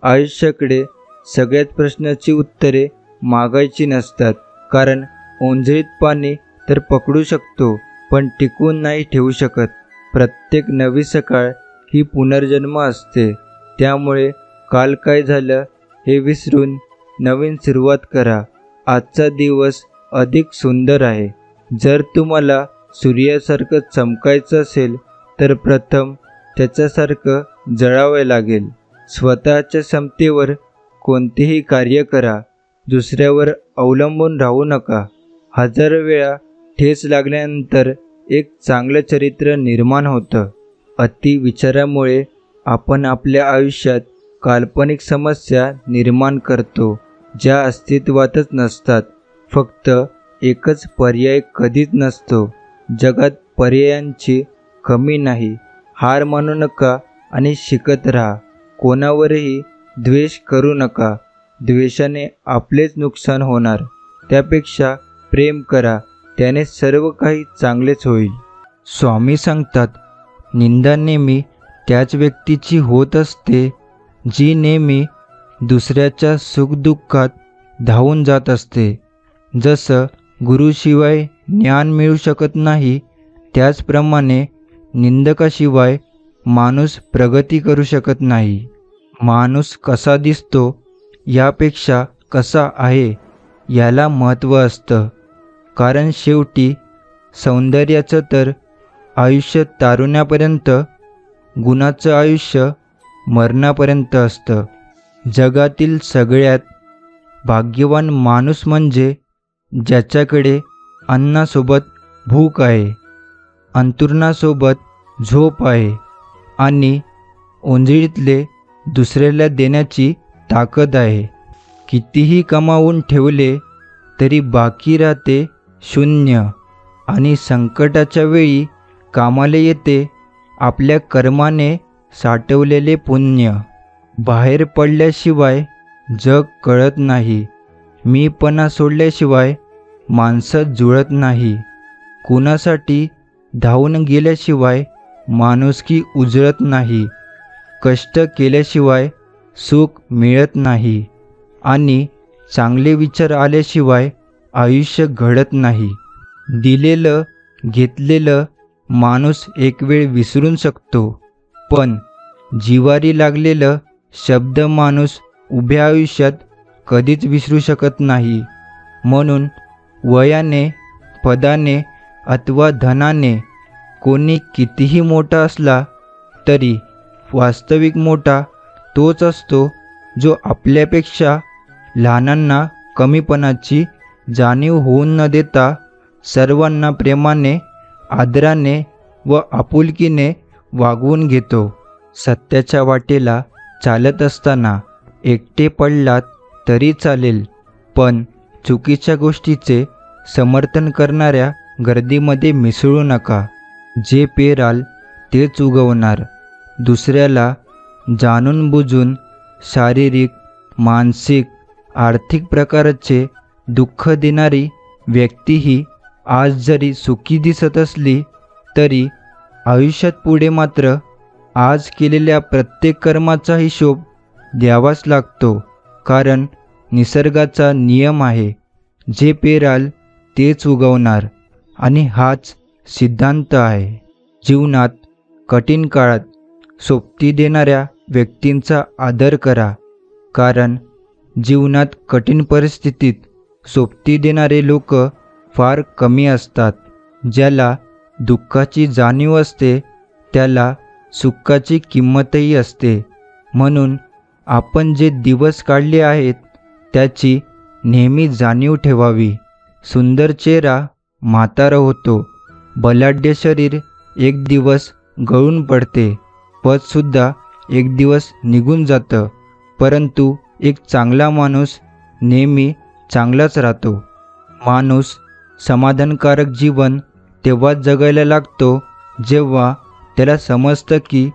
आयुष्याकडे सगळ्यात प्रश्नाची उत्तरे मागायची नसतात, कारण ओंजळीत पाणी तर पकडू शकतो पण टिकवून नाही ठेवू शकत. प्रत्येक नवी सकाळ ही पुनर्जन्म असते. त्यामुळे काल काय झालं हे विसरून नवीन सुरुवात करा. आजचा दिवस अधिक सुंदर आहे. जर तुम्हाला सूर्यासारखं चमकायचं असेल तर प्रथम त्याच्यासारखं जळावे लागेल. स्वतःच्या क्षमतेवर कोणतेही कार्य करा, दुसऱ्यावर अवलंबून राहू नका. हजार वेळा ठेच लागल्यानंतर एक चांगलं चरित्र निर्माण होतं. अतिविचारामुळे आपण आपल्या आयुष्यात काल्पनिक समस्या निर्माण करतो, ज्या अस्तित्वातच नसतात. फक्त एकच पर्याय कधीच नसतो. जगात पर्यायांची कमी नाही. हार मानू नका आणि शिकत राहा. कोणावरही द्वेष करू नका. द्वेषाने आपलेच नुकसान होणार. त्यापेक्षा प्रेम करा, त्याने सर्व काही चांगलेच होईल. स्वामी सांगतात, निंदा नेहमी त्याच व्यक्तीची होत असते जी नेहमी दुसऱ्याच्या सुखदुःखात धावून जात असते. जसं गुरुशिवाय ज्ञान मिळू शकत नाही, त्याचप्रमाणे निंदकाशिवाय माणूस प्रगती करू शकत नाही. माणूस कसा दिसतो यापेक्षा कसा आहे याला महत्त्व असतं. कारण शेवटी सौंदर्याचं तर आयुष्य तारुण्यापर्यंत, गुणाचं आयुष्य मरणापर्यंत असतं. जगातील सगळ्यात भाग्यवान माणूस म्हणजे ज्याच्याकडे अन्नासोबत भूक आहे, अंथरुणासोबत झोप आहे आणि ओंजळीतले दुसऱ्याला देण्याची ताकद आहे. कितीही कमावून ठेवले तरी बाकी राहते शून्य, आणि संकटाच्या वेळी कामाला येते आपल्या कर्माने साठवलेले पुण्य. बाहेर पडल्याशिवाय जग कळत नाही. मीपणा सोडल्याशिवाय माणसं जुळत नाही. कुणासाठी धावून गेल्याशिवाय माणुसकी उजळत नाही. कष्ट केल्याशिवाय सुख मिळत नाही आणि चांगले विचार आल्याशिवाय आयुष्य घडत नाही. दिलेलं घेतलेलं माणूस एक वेळ विसरून शकतो, पण जिवारी लागलेलं शब्द माणूस उभ्या आयुष्यात कधीच विसरू शकत नाही. म्हणून वयाने, पदाने अथवा धनाने कोणी कितीही मोठा असला तरी वास्तविक मोठा तोच असतो जो आपल्यापेक्षा लहानांना कमीपणाची जाणीव होऊन न देता सर्वांना प्रेमाने, आदराने व आपुलकीने वागवून घेतो. सत्याच्या वाटेला चालत असताना एकटे पडलात तरी चालेल, पण चुकीच्या गोष्टीचे समर्थन करणाऱ्या गर्दीमध्ये मिसळू नका. जे पेराल तेच उगवणार. दुसऱ्याला जाणून बुजून शारीरिक, मानसिक, आर्थिक प्रकारचे दुःख देणारी व्यक्तीही आज जरी सुखी दिसत असली तरी आयुष्यात पुढे मात्र आज केलेल्या प्रत्येक कर्माचा हिशोब द्यावाच लागतो. कारण निसर्गाचा नियम आहे, जे पेराल तेच उगवणार, आणि हाच सिद्धांत आहे. जीवनात कठीण काळात सोबती देणाऱ्या व्यक्तींचा आदर करा. कारण जीवनात कठीण परिस्थितीत सोबती देणारे लोक फार कमी असतात. ज्याला दुःखाची जाणीव असते त्याला सुखाची किंमतही असते. म्हणून आपण जे दिवस काढले आहेत त्याची नेहमी जाणीव ठेवावी. सुंदर चेहरा म्हातारा होतो, बलाढ्य शरीर एक दिवस गळून पडते, पदसुद्धा एक दिवस निघून जातं, परंतु एक चांगला माणूस नेहमी चांगलाच राहतो. माणूस समाधानकारक जीवन तेव्हाच जगायला लागतो जेव्हा त्याला समजतं की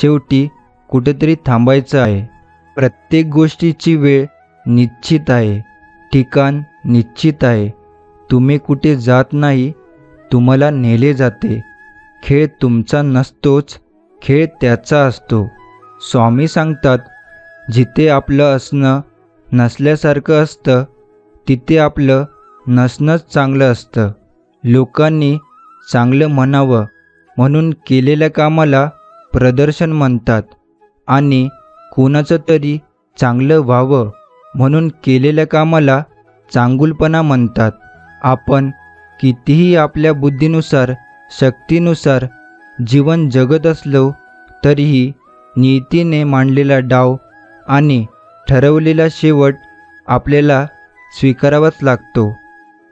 शेवटी कुठेतरी थांबायचं आहे. प्रत्येक गोष्टीची वेळ निश्चित आहे, ठिकाण निश्चित आहे. तुम्ही कुठे जात नाही, तुम्हाला नेले जाते. खेळ तुमचा नसतोच, खेळ त्याचा असतो. स्वामी सांगतात, जिथे आपलं असणं नसल्यासारखं असतं तिथे आपलं नसणंच चांगलं असतं. लोकांनी चांगलं म्हणावं म्हणून केलेल्या कामाला प्रदर्शन म्हणतात, आणि कोणाचं तरी चांगलं व्हावं म्हणून केलेल्या कामाला चांगुलपणा म्हणतात. आपण कितीही आपल्या बुद्धीनुसार, शक्तीनुसार जीवन जगत असलो तरीही नियतीने मांडलेला डाव आणि ठरवलेला शेवट आपल्याला स्वीकारावाच लागतो.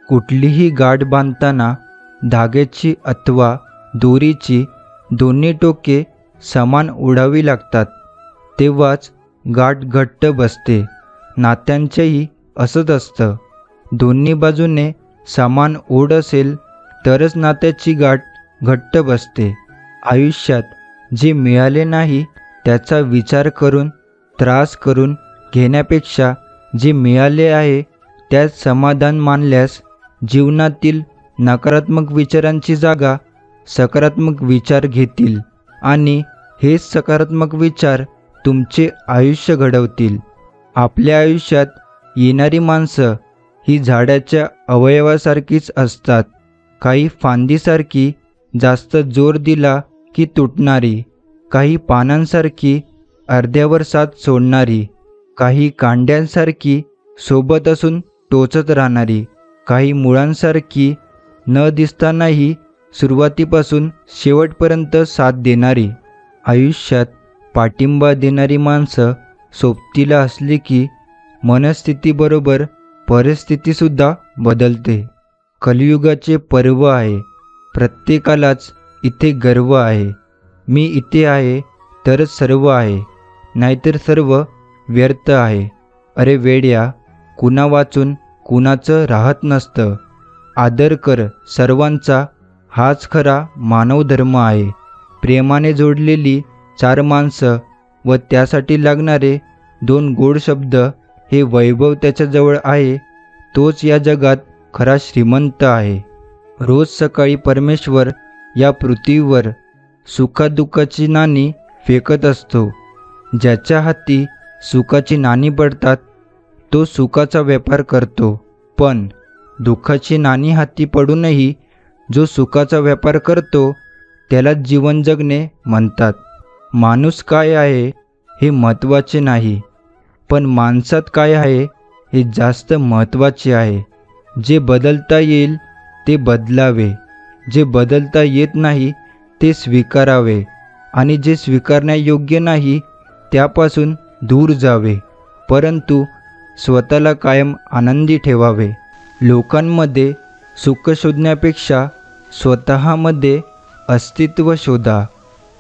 कुठलीही गाठ बांधताना धाग्याची अथवा दोरीची दोन्ही टोके समान ओढावी लागतात, तेव्हाच गाठ घट्ट बसते. नात्यांचंही असंच असतं. दोन्ही बाजूने समान ओढ असेल तरच नात्याची गाठ घट्ट बसते. आयुष्यात जे मिळाले नाही त्याचा विचार करून त्रास करून घेण्यापेक्षा जे मिळाले आहे त्यात समाधान मानल्यास जीवनातील नकारात्मक विचारांची जागा सकारात्मक विचार घेतील आणि हेच सकारात्मक विचार तुमचे आयुष्य घडवतील. आपल्या आयुष्यात येणारी माणसं ही झाडाच्या अवयवासारखीच असतात. काही फांदीसारखी जास्त जोर दिला की तुटणारी, काही पानांसारखी अर्ध्यावर साथ सोडणारी, काही कांड्यांसारखी सोबत असून टोचत राहणारी, काही मुळांसारखी न दिसतानाही सुरुवातीपासून शेवटपर्यंत साथ देणारी. आयुष्यात पाठिंबा देणारी माणसं सोबतीला असली की मनस्थितीबरोबर परिस्थितीसुद्धा बदलते. कलियुगाचे पर्व आहे. प्रत्येकालाच इथे गर्व आहे. मी इथे आहे तरच सर्व आहे, नाहीतर सर्व व्यर्थ आहे. अरे वेड्या, कुणा वाचून कुणाचं राहत नसतं. आदर कर सर्वांचा, हाच खरा मानवधर्म आहे. प्रेमाने जोडलेली 4 माणसं व त्यासाठी लागणारे 2 गोड शब्द हे वैभव त्याच्याजवळ आहे, तोच या जगात खरा श्रीमंत आहे. रोज सकाळी परमेश्वर या पृथ्वीवर सुखादुःखाची नाणी फेकत असतो. ज्याच्या हाती सुखाची नाणी पडतात तो सुखाचा व्यापार करतो, पण दुःखाची नाणी हाती पडूनही जो सुखाचा व्यापार करतो त्याला जीवन जगणे म्हणतात. माणूस काय आहे हे महत्त्वाचे नाही, पण माणसात काय आहे हे जास्त महत्त्वाचे आहे. जे बदलता येईल ते बदलावे, जे बदलता येत नाही ते स्वीकारावे आणि जे स्वीकारण्यायोग्य नाही त्यापासून दूर जावे, परंतु स्वतःला कायम आनंदी ठेवावे. लोकांमध्ये सुख शोधण्यापेक्षा स्वतःमध्ये अस्तित्व शोधा.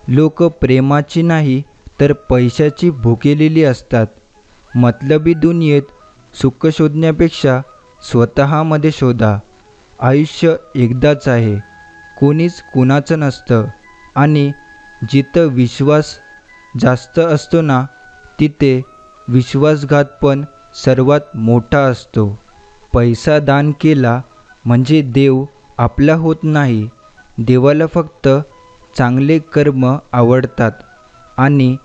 लोक प्रेमाची नाही तर पैशाची भुकेलेली असतात. मतलबी दुनियेत सुख शोधण्यापेक्षा स्वतःमध्ये शोधा. आयुष्य एकदाच आहे, कोणीच कुणाचं नसतं आणि जिथं विश्वास जास्त असतो ना तिथे विश्वासघात पण सर्वात मोठा असतो. पैसा दान केला म्हणजे देव आपला होत नाही. देवाला फक्त चांगले कर्म आवडतात आणि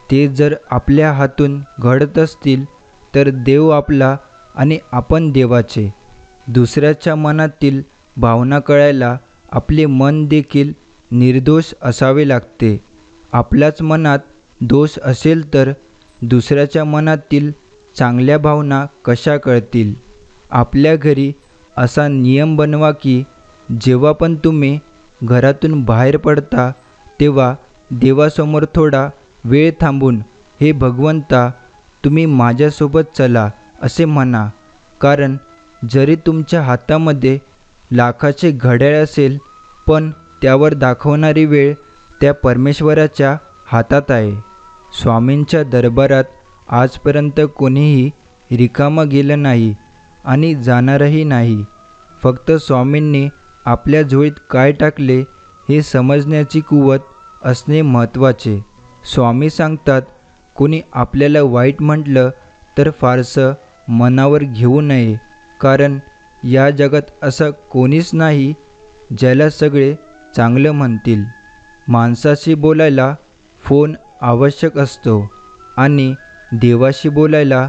ते जर आपल्या हातून घडत असतील तर देव आपला आणि आपण देवाचे. दुसऱ्याच्या मनातील भावना कळायला आपले मन देखील निर्दोष असावे लागते. आपल्याच मनात दोष असेल तर दुसऱ्याच्या मनातील चांगल्या भावना कशा कळतील. आपल्या घरी असा नियम बनवा की जेव्हा पण तुम्ही घरातून बाहेर पडता तेव्हा देवासमोर थोडा वेळ थांबून हे भगवंता तुम्ही माझ्यासोबत चला असे म्हणा. कारण जरी तुमच्या हातामध्ये लाखाचे घड्याळ असेल पण त्यावर दाखवणारी वेळ त्या परमेश्वराच्या हातात आहे. स्वामींच्या दरबारात आजपर्यंत कोणीही रिकामं गेलं नाही आणि जाणारही नाही. फक्त स्वामींनी आपल्या झोळीत काय टाकले हे समजण्याची कुवत असणे महत्त्वाचे. स्वामी सांगतात, कोणी आपल्याला वाईट म्हटलं तर फारसं मनावर घेऊ नये, कारण या जगात असं कोणीच नाही ज्याला सगळे चांगलं म्हणतील. माणसाशी बोलायला फोन आवश्यक असतो आणि देवाशी बोलायला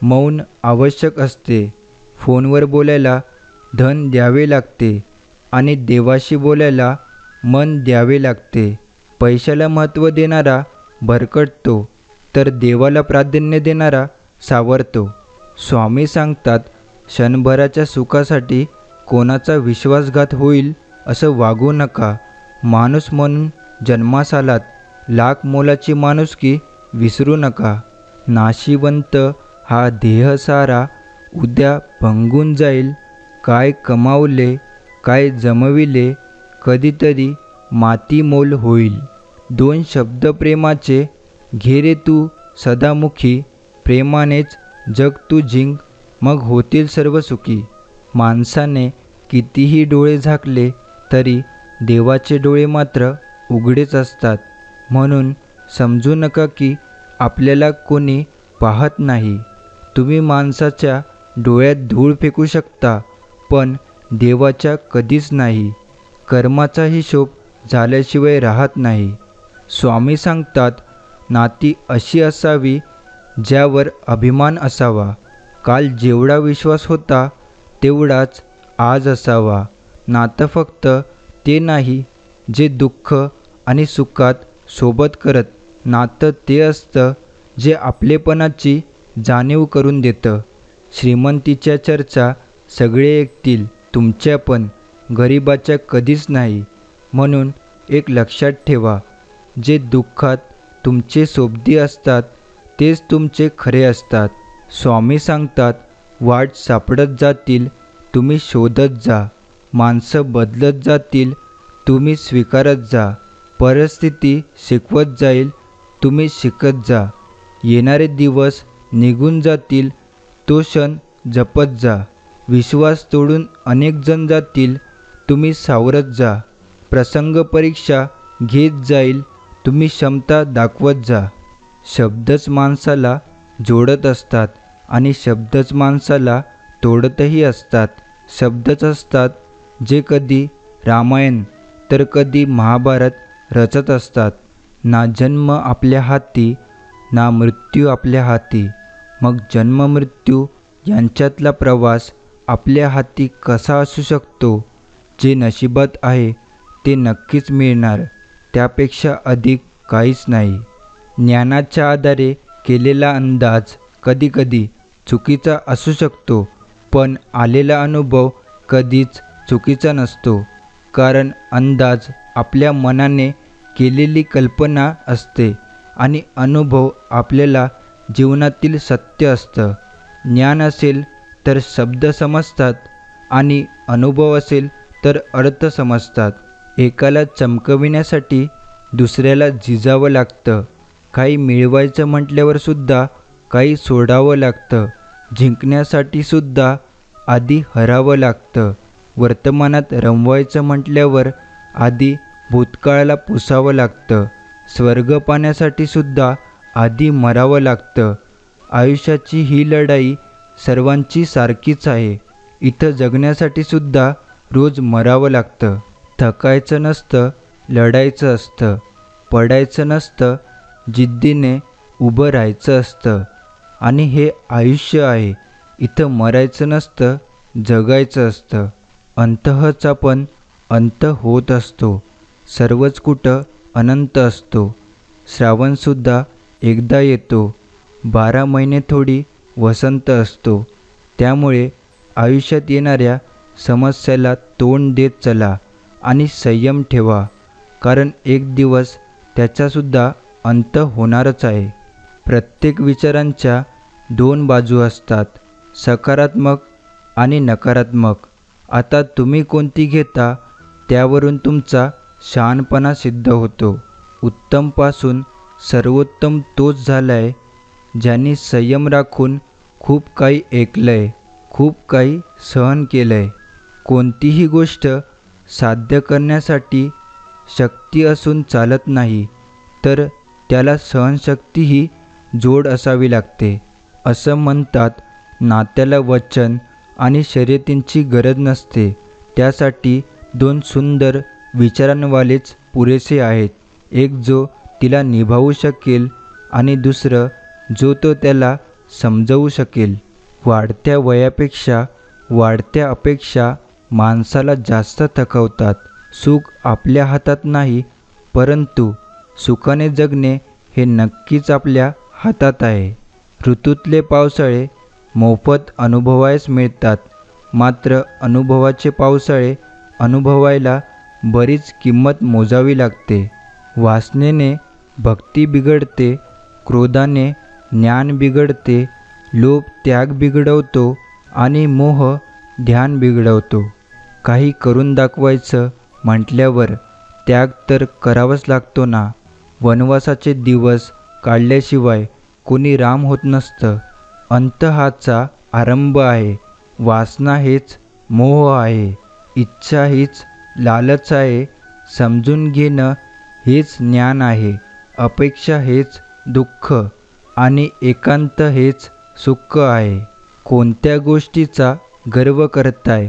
मौन आवश्यक असते. फोनवर बोलायला धन द्यावे लागते आणि देवाशी बोलायला मन द्यावे लागते. पैशाला महत्त्व देणारा भरकटतो तर देवाला प्राधान्य देणारा सावरतो. स्वामी सांगतात, क्षणभराच्या सुखासाठी कोणाचा विश्वासघात होईल असं वागू नका. माणूस म्हणून जन्मास आलात, लाख मोलाची माणुसकी विसरू नका. नाशिवंत हा देह सारा, उद्या भंगून जाईल. काय कमावले, काय जमविले, कधीतरी मातीमोल होईल. 2 शब्द प्रेमाचे घे रे तू सदामुखी, प्रेमानेच जग तू जिंक, मग होतील सर्व सुखी. माणसाने कितीही डोळे झाकले तरी देवाचे डोळे मात्र उघडेच असतात. म्हणून समजू नका की आपल्याला कोणी पाहत नाही. तुम्ही माणसाच्या डोळ्यात धूळ फेकू शकता, पण देवाच्या कधीच नाही. कर्माचा हिशोब झाल्याशिवाय राहत नाही. स्वामी सांगतात, नाती अशी असावी ज्यावर अभिमान असावा. काल जेवढा विश्वास होता तेवढाच आज असावा. नातं फक्त ते नाही जे दुःख आणि सुखात सोबत करत. नातं ते असतं जे आपलेपणाची जाणीव करून देतं. श्रीमंतीच्या चर्चा सगळे ऐकतील, तुमच्या पण गरिबाच्या कधीच नाही. म्हणून एक लक्षात ठेवा, जे दुःखात तुमचे सोबती असतात तेच तुमचे खरे असतात. स्वामी सांगतात, वाट सापडत जातील, तुम्ही शोधत जा. माणसं बदलत जातील, तुम्ही स्वीकारत जा. परिस्थिती शिकवत जाईल, तुम्ही शिकत जा. येणारे दिवस निघून जातील, तो क्षण जपत जा. विश्वास तोडून अनेक जण जातील, तुम्ही सावरत जा. प्रसंग परीक्षा घेत जाईल, तुम्ही क्षमता दाखवत जा. शब्दच माणसाला जोडत असतात आणि शब्दच माणसाला तोडतही असतात. शब्दच असतात जे कधी रामायण तर कधी महाभारत रचत असतात. ना जन्म आपल्या हाती, ना मृत्यू आपल्या हाती. मग जन्म मृत्यू यांच्यातला प्रवास आपल्या हाती कसा असू शकतो? जे नशिबात आहे ते नक्कीच मिळणार, त्यापेक्षा अधिक काहीच नाही. ज्ञानाच्या आधारे केलेला अंदाज कधीकधी चुकीचा असू शकतो, पण आलेला अनुभव कधीच चुकीचा नसतो. कारण अंदाज आपल्या मनाने केलेली कल्पना असते आणि अनुभव आपल्याला जीवनातील सत्य असतं. ज्ञान असेल तर शब्द समजतात आणि अनुभव असेल तर अर्थ समजतात. एकाला चमकविण्यासाठी दुसऱ्याला झिजावं लागतं. काही मिळवायचं म्हटल्यावर सुद्धा काही सोडावं लागतं. जिंकण्यासाठी सुद्धा आधी हरावं लागतं. वर्तमानात रमवायचं म्हटल्यावर आधी भूतकाळाला पुसावं लागतं. स्वर्ग पाण्यासाठी सुद्धा आधी मरावं लागतं. आयुष्याची ही लढाई सर्वांची सारखीच आहे. इथं जगण्यासाठी सुद्धा रोज मरावं लागतं. थकायचं नसतं, लढायचं असतं. पडायचं नसतं, जिद्दीने उभं राहायचं असतं. आणि हे आयुष्य आहे. इथं मरायचं नसतं, जगायचं असतं. अंतःचा पण अंत होत असतो. सर्वच कुठं अनंत असतो. श्रावणसुद्धा एकदा येतो. 12 महिने थोडी वसंत असतो. त्यामुळे आयुष्यात येणाऱ्या समस्याला तोंड देत चला आणि संयम ठेवा, कारण एक दिवस त्याचासुद्धा अंत होणारच आहे. प्रत्येक विचारांच्या 2 बाजू असतात, सकारात्मक आणि नकारात्मक. आता तुम्ही कोणती घेता त्यावरून तुमचा शहाणपणा सिद्ध होतो. उत्तमपासून सर्वोत्तम तोच झालाय ज्यांनी संयम राखून खूप काही ऐकलंय, खूप काही सहन केलंय. कोणतीही गोष्ट साध्य करण्यासाठी शक्ती असून चालत नाही, तर त्याला सहनशक्तीही जोड असावी लागते. असं म्हणतात, नात्याला वचन आणि शर्यतींची गरज नसते. त्यासाठी 2 सुंदर विचारांवालेच पुरेसे आहेत. एक जो तिला निभावू शकेल आणि दुसरं जो तो त्याला समजवू शकेल. वाढत्या वयापेक्षा वाढत्या अपेक्षा माणसाला जास्त थकवतात. सुख आपल्या हातात नाही, परंतु सुखाने जगणे हे नक्कीच आपल्या हातात आहे. ऋतूतले पावसाळे मोफत अनुभवायस मिळतात, मात्र अनुभवाचे पावसाळे अनुभवायला बरीच किंमत मोजावी लागते. वासनेने भक्ती बिघडते, क्रोधाने ज्ञान बिघडते, लोभ त्याग बिघडवतो आणि मोह ध्यान बिघडवतो. काही करून दाखवायचं म्हटल्यावर त्याग तर करावाच लागतो ना. वनवासाचे दिवस काढल्याशिवाय कोणी राम होत नसतं. अंत हाचा आरंभ आहे. वासना हेच मोह आहे. इच्छा हीच लालच आहे. समजून घेणं हेच ज्ञान आहे. अपेक्षा हेच दुःख आणि एकांत हेच सुख आहे. कोणत्या गोष्टीचा गर्व करताय?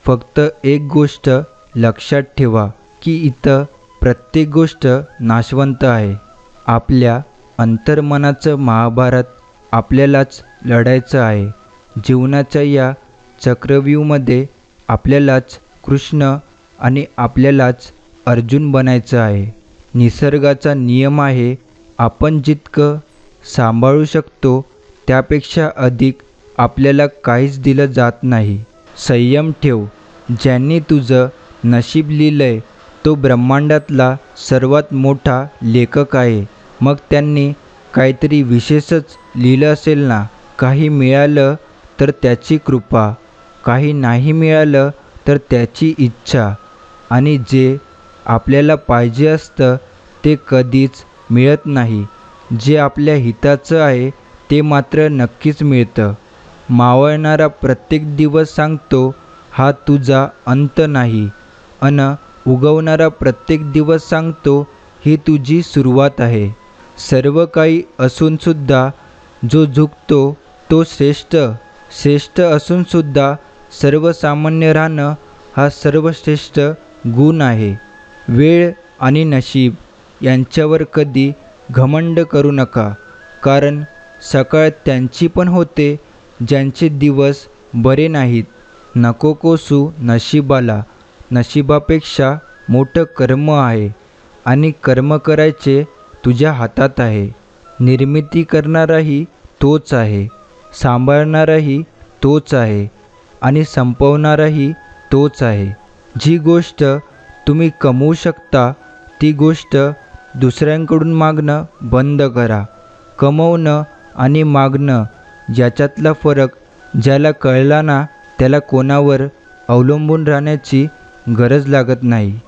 फक्त एक गोष्ट लक्षात ठेवा की इथं प्रत्येक गोष्ट नाशवंत आहे. आपल्या अंतर्मनाचं महाभारत आपल्यालाच लढायचं आहे. जीवनाच्या या चक्रव्यूहामध्ये आपल्यालाच कृष्ण आणि आपल्यालाच अर्जुन बनायचं आहे. निसर्गाचा नियम आहे, आपण जितकं सांभाळू शकतो त्यापेक्षा अधिक आपल्याला काहीच दिलं जात नाही. संयम ठेव. ज्यांनी तुझं नशीब लिहिलंय तो ब्रह्मांडातला सर्वात मोठा लेखक आहे. मग त्यांनी काहीतरी विशेषच लिहिलं असेल ना. काही मिळालं तर त्याची कृपा, काही नाही मिळालं तर त्याची इच्छा. आणि जे आपल्याला पाहिजे असतं ते कधीच मिळत नाही. जे आपल्या हिताचं आहे ते मात्र नक्कीच मिळतं. मावळणारा प्रत्येक दिवस सांगतो हा तुझा अंत नाही. अन उगवणारा प्रत्येक दिवस सांगतो ही तुझी सुरुवात आहे. सर्व काही असूनसुद्धा जो झुकतो तो श्रेष्ठ. श्रेष्ठ असूनसुद्धा सर्वसामान्य राहणं हा सर्वश्रेष्ठ गुण आहे. वेळ आणि नशीब यांच्यावर कधी घमंड करू नका. कारण सकाळ त्यांची पण होते ज्यांचे दिवस बरे नाहीत. नको कोसू नशिबाला. नशिबापेक्षा मोठं कर्म आहे आणि कर्म करायचे तुझ्या हातात आहे. निर्मिती करणाराही तोच आहे, सांभाळणाराही तोच आहे आणि संपवणाराही तोच आहे. जी गोष्ट तुम्ही कमवू शकता ती गोष्ट दुसऱ्यांकडून मागणं बंद करा. कमवणं आणि मागणं याच्यातला फरक ज्याला कळला ना त्याला कोणावर अवलंबून राहण्याची गरज लागत नाही.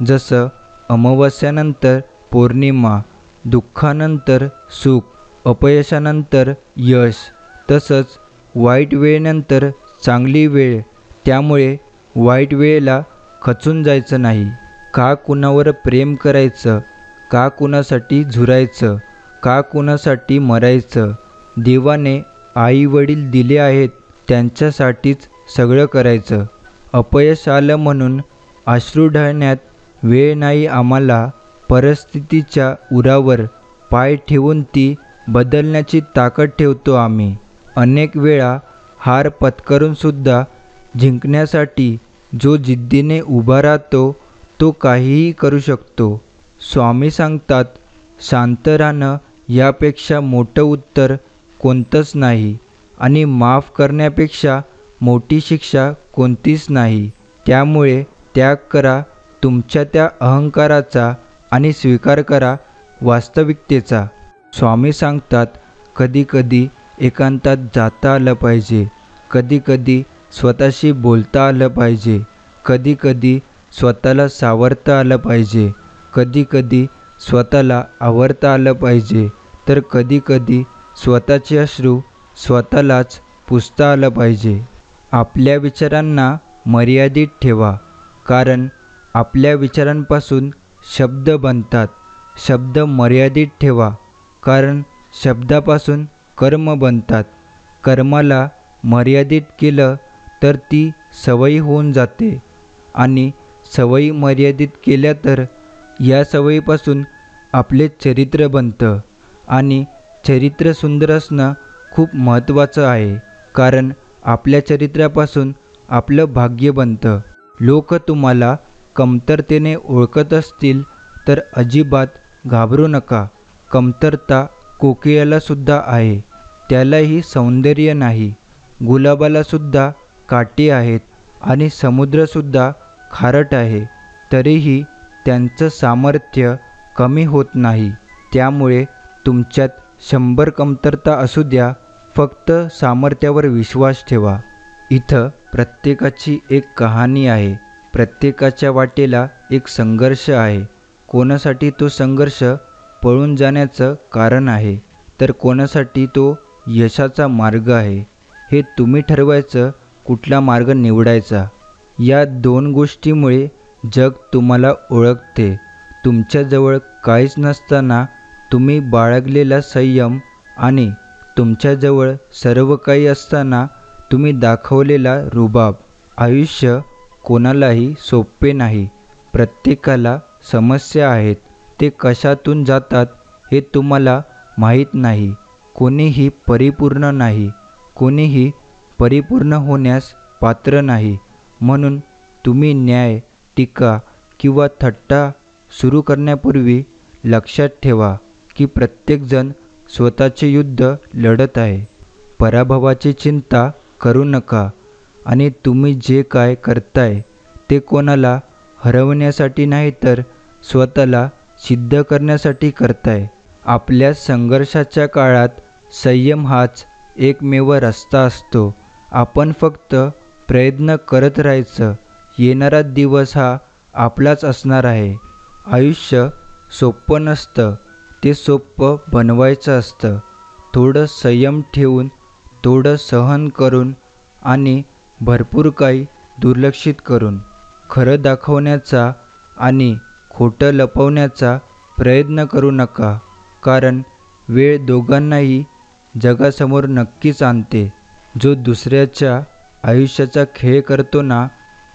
जसं अमावास्यानंतर पौर्णिमा, दुःखानंतर सुख, अपयशानंतर यश, तसंच वाईट वेळेनंतर चांगली वेळ. त्यामुळे वाईट वेळेला खचून जायचं नाही. का कुणावर प्रेम करायचं? का कुणासाठी झुरायचं? का कुणासाठी मरायचं? देवाने आई वडील दिले आहेत त्यांच्यासाठीच सगळं करायचं. अपयश आलं म्हणून अश्रू ढळण्यात वेळ नाही आम्हाला. परिस्थितीच्या उरावर पाय ठेवून ती बदलण्याची ताकद ठेवतो आम्ही. अनेक वेळा हार पत्करूनसुद्धा जिंकण्यासाठी जो जिद्दीने उभा राहतो तो काहीही करू शकतो. स्वामी सांगतात, शांत राहणं यापेक्षा मोठं उत्तर कोणतंच नाही आणि माफ करण्यापेक्षा मोठी शिक्षा कोणतीच नाही. त्यामुळे त्याग करा तुमच्या त्या अहंकाराचा आणि स्वीकार करा वास्तविकतेचा. स्वामी सांगतात, कधीकधी एकांतात जाता आलं पाहिजे. कधीकधी स्वतःशी बोलता आलं पाहिजे. कधीकधी स्वतःला सावरता आलं पाहिजे. कधीकधी स्वतःला आवरता आलं पाहिजे. तर कधीकधी स्वतःचे अश्रू स्वतःलाच पुसता आलं पाहिजे. आपल्या विचारांना मर्यादित ठेवा. कारण आपल्या विचारांपासून शब्द बनतात. शब्द मर्यादित ठेवा. कारण शब्दापासून कर्म बनतात. कर्माला मर्यादित केलं तर ती सवयी होऊन जाते आणि सवयी मर्यादित केल्या तर या सवयीपासून आपले चरित्र बनतं. आणि चरित्र सुंदर असणं खूप महत्त्वाचं आहे. कारण आपल्या चरित्रापासून आपलं भाग्य बनतं. लोक तुम्हाला कमतरतेने ओळखत असतील तर अजिबात घाबरू नका. कमतरता कोकिळालासुद्धा आहे. त्यालाही सौंदर्य नाही. गुलाबालासुद्धा काटे आहेत आणि समुद्रसुद्धा खारट आहे. तरीही त्यांचं सामर्थ्य कमी होत नाही. त्यामुळे तुमच्यात 100 कमतरता असू द्या, फक्त सामर्थ्यावर विश्वास ठेवा. इथं प्रत्येकाची एक कहाणी आहे. प्रत्येकाच्या वाटेला एक संघर्ष आहे. कोणासाठी तो संघर्ष पळून जाण्याचं कारण आहे, तर कोणासाठी तो यशाचा मार्ग आहे. हे तुम्ही ठरवायचं कुठला मार्ग निवडायचा. या दोन गोष्टीमुळे जग तुम्हाला ओळखते. तुमच्याजवळ काहीच नसताना तुम्ही बाळगलेला संयम आणि तुमच्याजवळ सर्व काही असताना तुम्ही दाखवलेला रुबाब. आयुष्य कोणालाही सोपे नाही. प्रत्येकाला समस्या आहेत. ते कशातून जातात हे तुम्हाला माहीत नाही. कोणीही परिपूर्ण नाही. कोणीही परिपूर्ण होण्यास पात्र नाही. म्हणून तुम्ही न्याय, टीका किंवा थट्टा सुरू करण्यापूर्वी लक्षात ठेवा की प्रत्येकजण स्वतःचे युद्ध लढत आहे. पराभवाची चिंता करू नका आणि तुम्ही जे काय करताय ते कोणाला हरवण्यासाठी नाही, तर स्वतःला सिद्ध करण्यासाठी करताय. आपल्या संघर्षाच्या काळात संयम हाच एकमेव रस्ता असतो. आपण फक्त प्रयत्न करत राहायचं. येणारा दिवस हा आपलाच असणार आहे. आयुष्य सोपं नसतं, ते सोपं बनवायचं असतं. थोडं संयम ठेवून, थोडं सहन करून आणि भरपूर काही दुर्लक्षित करून. खरं दाखवण्याचा आणि खोटं लपवण्याचा प्रयत्न करू नका, कारण वेळ दोघांनाही जगासमोर नक्कीच आणते. जो दुसऱ्याच्या आयुष्याचा खेळ करतो ना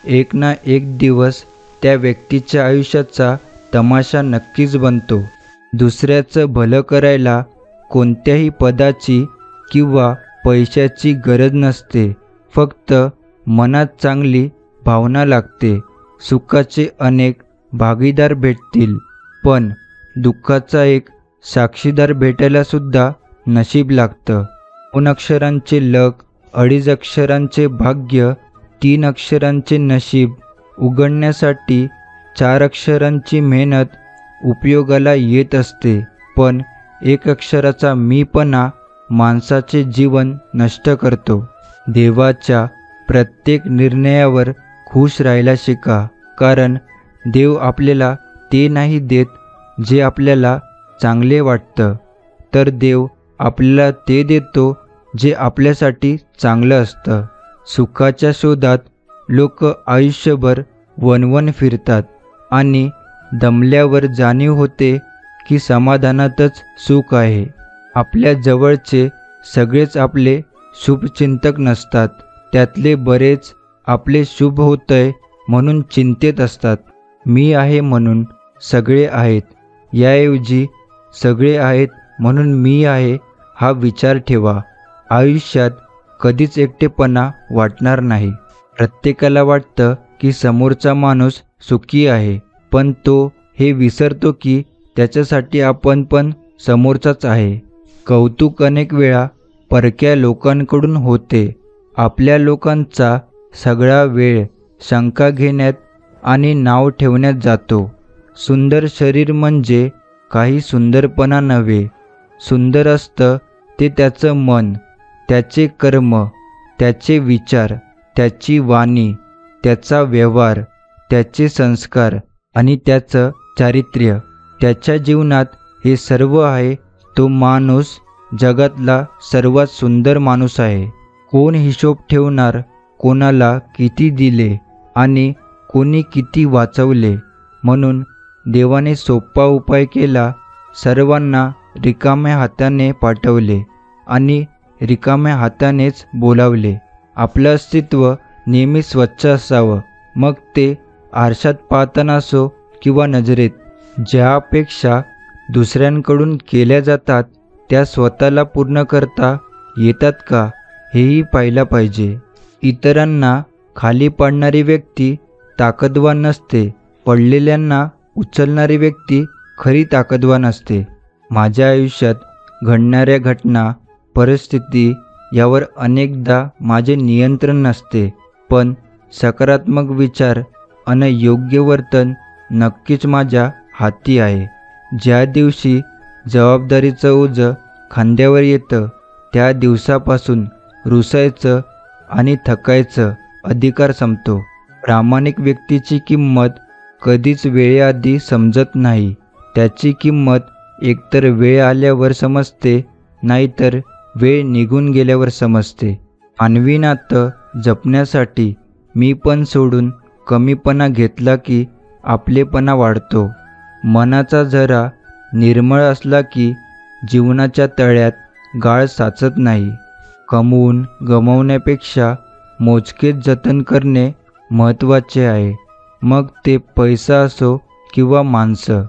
एक दिवस त्या व्यक्तीच्या आयुष्याचा तमाशा नक्कीच बनतो. दुसऱ्याचं भलं करायला कोणत्याही पदाची किंवा पैशाची गरज नसते. फक्त मनात चांगली भावना लागते. सुखाचे अनेक भागीदार भेटतील, पण दुःखाचा एक साक्षीदार भेटायला सुद्धा नशीब लागतं. 2 अक्षरांचे लक, 2.5 अक्षरांचे भाग्य, 3 अक्षरांचे नशीब उघडण्यासाठी 4 अक्षरांची मेहनत उपयोगाला येत असते. पण 1 अक्षराचा मीपणा माणसाचे जीवन नष्ट करतो. देवाच्या प्रत्येक निर्णयावर खुश राहायला शिका, कारण देव आपल्याला ते नाही देत जे आपल्याला चांगले वाटतं, तर देव आपल्याला ते देतो जे आपल्यासाठी चांगलं असतं. सुखाच्या शोधात लोक आयुष्यभर वणवण फिरतात आणि दमल्यावर जाणीव होते की समाधानातच सुख आहे. आपल्या जवळचे सगळेच आपले शुभचिंतक नसतात. त्यातले बरेच आपले शुभ होतंय म्हणून चिंतेत असतात. मी आहे म्हणून सगळे आहेत, याऐवजी सगळे आहेत म्हणून मी आहे हा विचार ठेवा. आयुष्यात कधीच एकटेपणा वाटणार नाही. प्रत्येकाला वाटतं की समोरचा माणूस सुखी आहे, पण तो हे विसरतो की त्याच्यासाठी आपण पण समोरचाच आहे. कौतुक अनेक वेळा परक्या लोकांकडून होते. आपल्या लोकांचा सगळा वेळ शंका घेण्यात आणि नाव ठेवण्यात जातो. सुंदर शरीर म्हणजे काही सुंदरपणा नव्हे. सुंदर असतं ते त्याचं मन, त्याचे कर्म, त्याचे विचार, त्याची वाणी, त्याचा व्यवहार, त्याचे संस्कार आणि त्याचं चारित्र्य. त्याच्या जीवनात हे सर्व आहे. तो माणूस जगातला सर्वात सुंदर माणूस आहे. कोण हिशोब ठेवणार कोणाला किती दिले आणि कोणी किती वाचवले. म्हणून देवाने सोपा उपाय केला. सर्वांना रिकाम्या हाताने पाठवले आणि रिकाम्या हातानेच बोलावले. आपलं अस्तित्व नेहमी स्वच्छ असावं, मग ते आरशात पाहताना असो किंवा नजरेत. ज्या अपेक्षा दुसऱ्यांकडून केल्या जातात त्या स्वतःला पूर्ण करता येतात का हेही पाहिलं पाहिजे. इतरांना खाली पाडणारी व्यक्ती ताकदवान नसते. पडलेल्यांना उचलणारी व्यक्ती खरी ताकदवान असते. माझ्या आयुष्यात घडणाऱ्या घटना, परिस्थिती यावर अनेकदा माझे नियंत्रण नसते, पण सकारात्मक विचार आणि योग्य वर्तन नक्कीच माझ्या हाती आहे. ज्या दिवशी जबाबदारीचं ओझं खांद्यावर येतं त्या दिवसापासून रुसायचं आणि थकायचं अधिकार संपतो. प्रामाणिक व्यक्तीची किंमत कधीच वेळेआधी समजत नाही. त्याची किंमत एकतर वेळ आल्यावर समजते, नाहीतर वेळ निघून गेल्यावर समजते. मानवी नातं जपण्यासाठी मी पण सोडून कमीपणा घेतला की आपलेपणा वाढतो. मनाचा झरा निर्मळ असला की जीवनाच्या तळ्यात गाळ साचत नाही. कमवून गमावण्यापेक्षा मोजकेच जतन करणे महत्त्वाचे आहे. मग ते पैसा असो किंवा माणसं.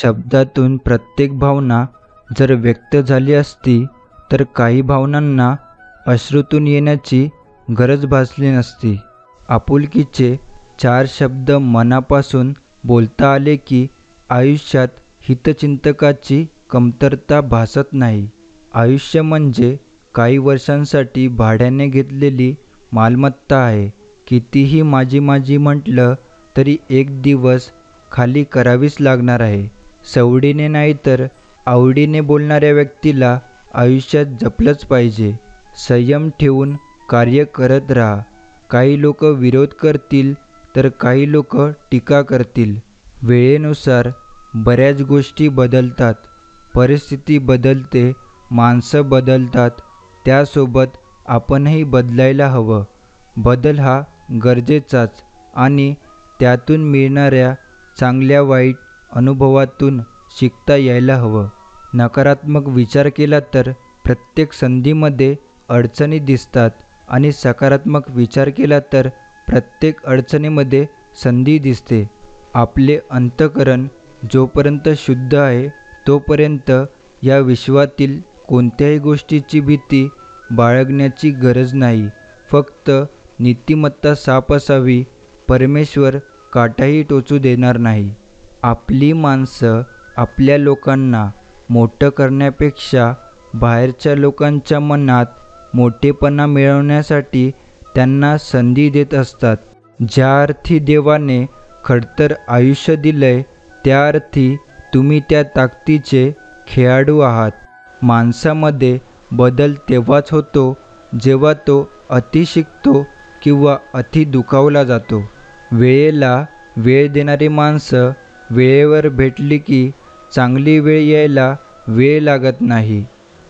शब्दातून प्रत्येक भावना जर व्यक्त झाली असती तर काही भावनांना अश्रूतून येण्याची गरज भासली नसती. आपुलकीचे 4 शब्द मनापासून बोलता आले की आयुष्यात हितचिंतकाची कमतरता भासत नाही. आयुष्य म्हणजे काही वर्षांसाठी भाड्याने घेतलेली मालमत्ता आहे. कितीही माझी माझी म्हटलं तरी एक दिवस खाली करावीच लागणार आहे. सवडीने नाही तर आवडीने बोलणाऱ्या व्यक्तीला आयुष्यात जपलंच पाहिजे. संयम ठेवून कार्य करत राहा. काही लोक विरोध करतील तर काही लोक टीका करतील. वेळेनुसार बऱ्याच गोष्टी बदलतात. परिस्थिती बदलते, माणसं बदलतात. त्यासोबत आपणही बदलायला हवं. बदल हा गरजेचाच आणि त्यातून मिळणाऱ्या चांगल्या वाईट अनुभवातून शिकता यायला हवं. नकारात्मक विचार केला तर प्रत्येक संधीमध्ये अडचणी दिसतात आणि सकारात्मक विचार केला तर प्रत्येक अडचणीमध्ये संधी दिसते. आपले अंतःकरण जोपर्यंत शुद्ध आहे तोपर्यंत या विश्वातील कोणत्याही गोष्टीची भीती बाळगण्याची गरज नाही. फक्त नीतिमत्ता साफ असावी. परमेश्वर काटाही टोचू देणार नाही. आपली माणसं आपल्या लोकांना मोठं करण्यापेक्षा बाहेरच्या लोकांच्या मनात मोठेपणा मिळवण्यासाठी त्यांना संधी देत असतात. ज्या अर्थी देवाने खडतर आयुष्य दिलंय त्या अर्थी तुम्ही त्या ताकदीचे खेळाडू आहात. माणसामध्ये बदल तेव्हाच होतो जेव्हा तो अति शिकतो किंवा अति दुखावला जातो. वेळेला वेळ देणारी माणसं वेळेवर भेटली की चांगली वेळ यायला वेळ लागत नाही.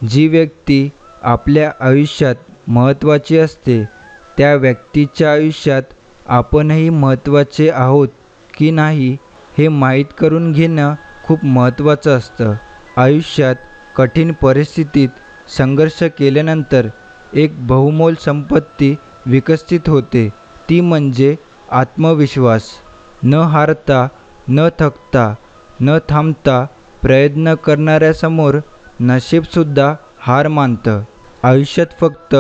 जी व्यक्ती आपल्या आयुष्यात महत्त्वाची असते त्या व्यक्तीच्या आयुष्यात आपणही महत्त्वाचे आहोत की नाही हे माहीत करून घेणं खूप महत्त्वाचं असतं. आयुष्यात कठीण परिस्थितीत संघर्ष केल्यानंतर एक बहुमोल संपत्ती विकसित होते. ती म्हणजे आत्मविश्वास. न हारता, न थकता, न थांबता प्रयत्न करणाऱ्यासमोर नशीबसुद्धा हार मानतं. आयुष्यात फक्त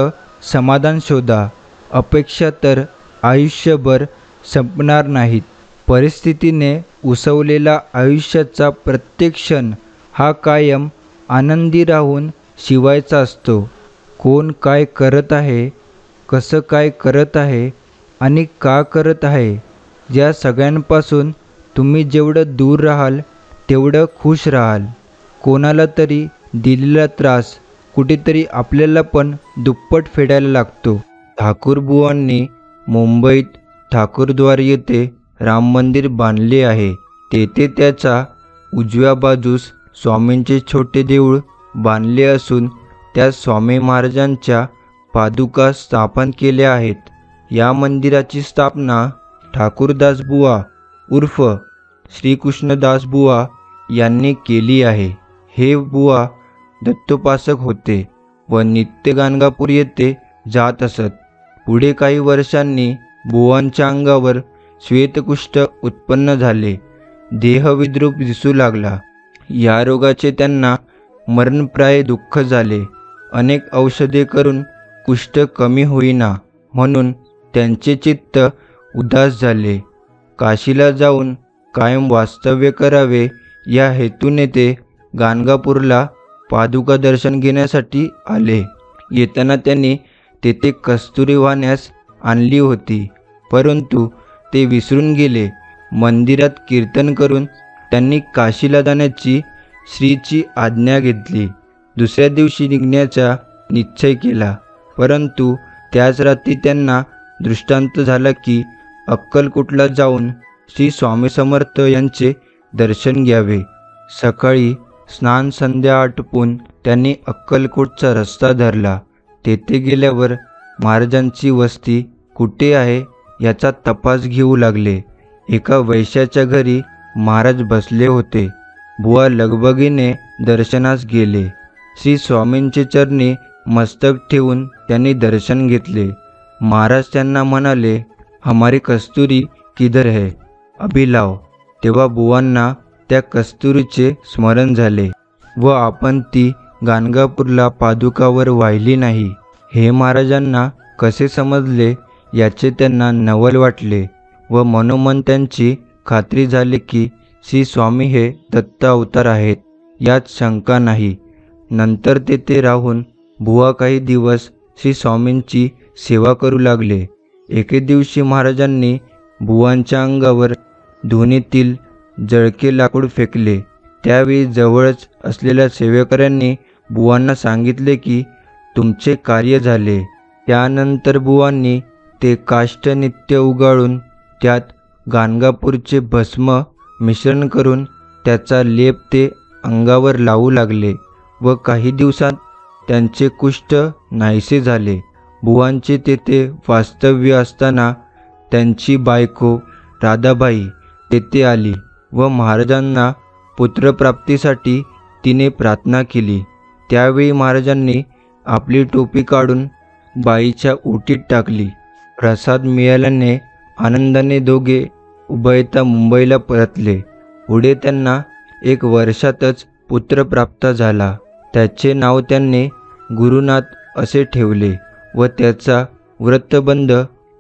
समाधान शोधा. अपेक्षा तर आयुष्यभर संपणार नाहीत. परिस्थितीने उसवलेला आयुष्याचा प्रत्येक क्षण हा कायम आनंदी राहून शिवायचा असतो. कोण काय करत आहे, कसं काय करत आहे आणि का करत आहे या सगळ्यांपासून तुम्ही जेवढं दूर राहाल तेवढं खुश राहाल. कोणाला तरी दिलेला त्रास कुठेतरी आपल्याला पण दुप्पट फेडायला लागतो. ठाकूरबुवांनी मुंबईत ठाकूरद्वार येथे राम मंदिर बांधले आहे. तेथे त्याच्या उजव्या बाजूस स्वामींचे छोटे देऊळ बांधले असून त्यात स्वामी महाराजांच्या पादुका स्थापन केल्या आहेत. या मंदिराची स्थापना ठाकूरदासबुवा उर्फ श्रीकृष्णदासबुवा यांनी केली आहे. हे बुवा दत्तोपासक होते व नित्य गाणगापूर येथे जात असत. पुढे काही वर्षांनी बुवांच्या अंगावर श्वेतकुष्ठ उत्पन्न झाले. देहविद्रूप दिसू लागला. या रोगाचे त्यांना मरणप्राय दुःख झाले. अनेक औषधे करून कुष्ठ कमी होईना म्हणून त्यांचे चित्त उदास झाले. काशीला जाऊन कायम वास्तव्य करावे या हेतूने ते गाणगापूरला पादुका दर्शन घेण्यासाठी आले. येताना त्यांनी तेथे कस्तुरी वाहण्यास आणली होती, परंतु ते विसरून गेले. मंदिरात कीर्तन करून त्यांनी काशीला जाण्याची श्रीची आज्ञा घेतली. दुसऱ्या दिवशी निघण्याचा निश्चय केला, परंतु त्याच रात्री त्यांना दृष्टांत झाला की अक्कलकोटला जाऊन श्री स्वामी समर्थ यांचे दर्शन घ्यावे. सकाळी स्नान संध्या आटपून त्यांनी अक्कलकोटचा रस्ता धरला. तेथे गेल्यावर महाराजांची वस्ती कुठे आहे याचा तपास घेऊ लागले. एका वैश्याच्या घरी महाराज बसले होते. बुवा लगबगीने दर्शनास गेले. श्री स्वामींचे चरणी मस्तक ठेवून त्यांनी दर्शन घेतले. महाराज त्यांना म्हणाले, हमारी कस्तुरी किधर है, अभी लाओ. तेव्हा बुवांना त्या कस्तुरीचे स्मरण झाले व आपण ती गाणगापूरला पादुकावर वाहिली नाही. हे महाराजांना कसे समजले याचे त्यांना नवल वाटले व मनोमन त्यांची खात्री झाली की श्री स्वामी हे दत्त अवतार आहेत यात शंका नाही. नंतर तेथे राहून बुवा काही दिवस श्री स्वामींची सेवा करू लागले. एके दिवशी महाराजांनी बुवांच्या अंगावर धुनीतील जळके लाकूड फेकले. त्यावेळी जवळच असलेल्या सेवेकऱ्यांनी बुवांना सांगितले की तुमचे कार्य झाले. त्यानंतर बुवांनी ते काष्ट नित्य उगाळून त्यात गाणगापूरचे भस्म मिश्रण करून त्याचा लेप ते अंगावर लावू लागले व काही दिवसात त्यांचे कुष्ठ नाहीसे झाले. बुवांचे तेथे वास्तव्य असताना त्यांची बायको राधाबाई तेथे आली व महाराजांना पुत्रप्राप्तीसाठी तिने प्रार्थना केली. त्यावेळी महाराजांनी आपली टोपी काढून बाईच्या ओटीत टाकली. प्रसाद मिळाल्याने आनंदाने दोघे उभयता मुंबईला परतले. पुढे त्यांना 1 वर्षातच पुत्र प्राप्त झाला. त्याचे नाव त्यांनी गुरुनाथ असे ठेवले व त्याचा व्रतबंध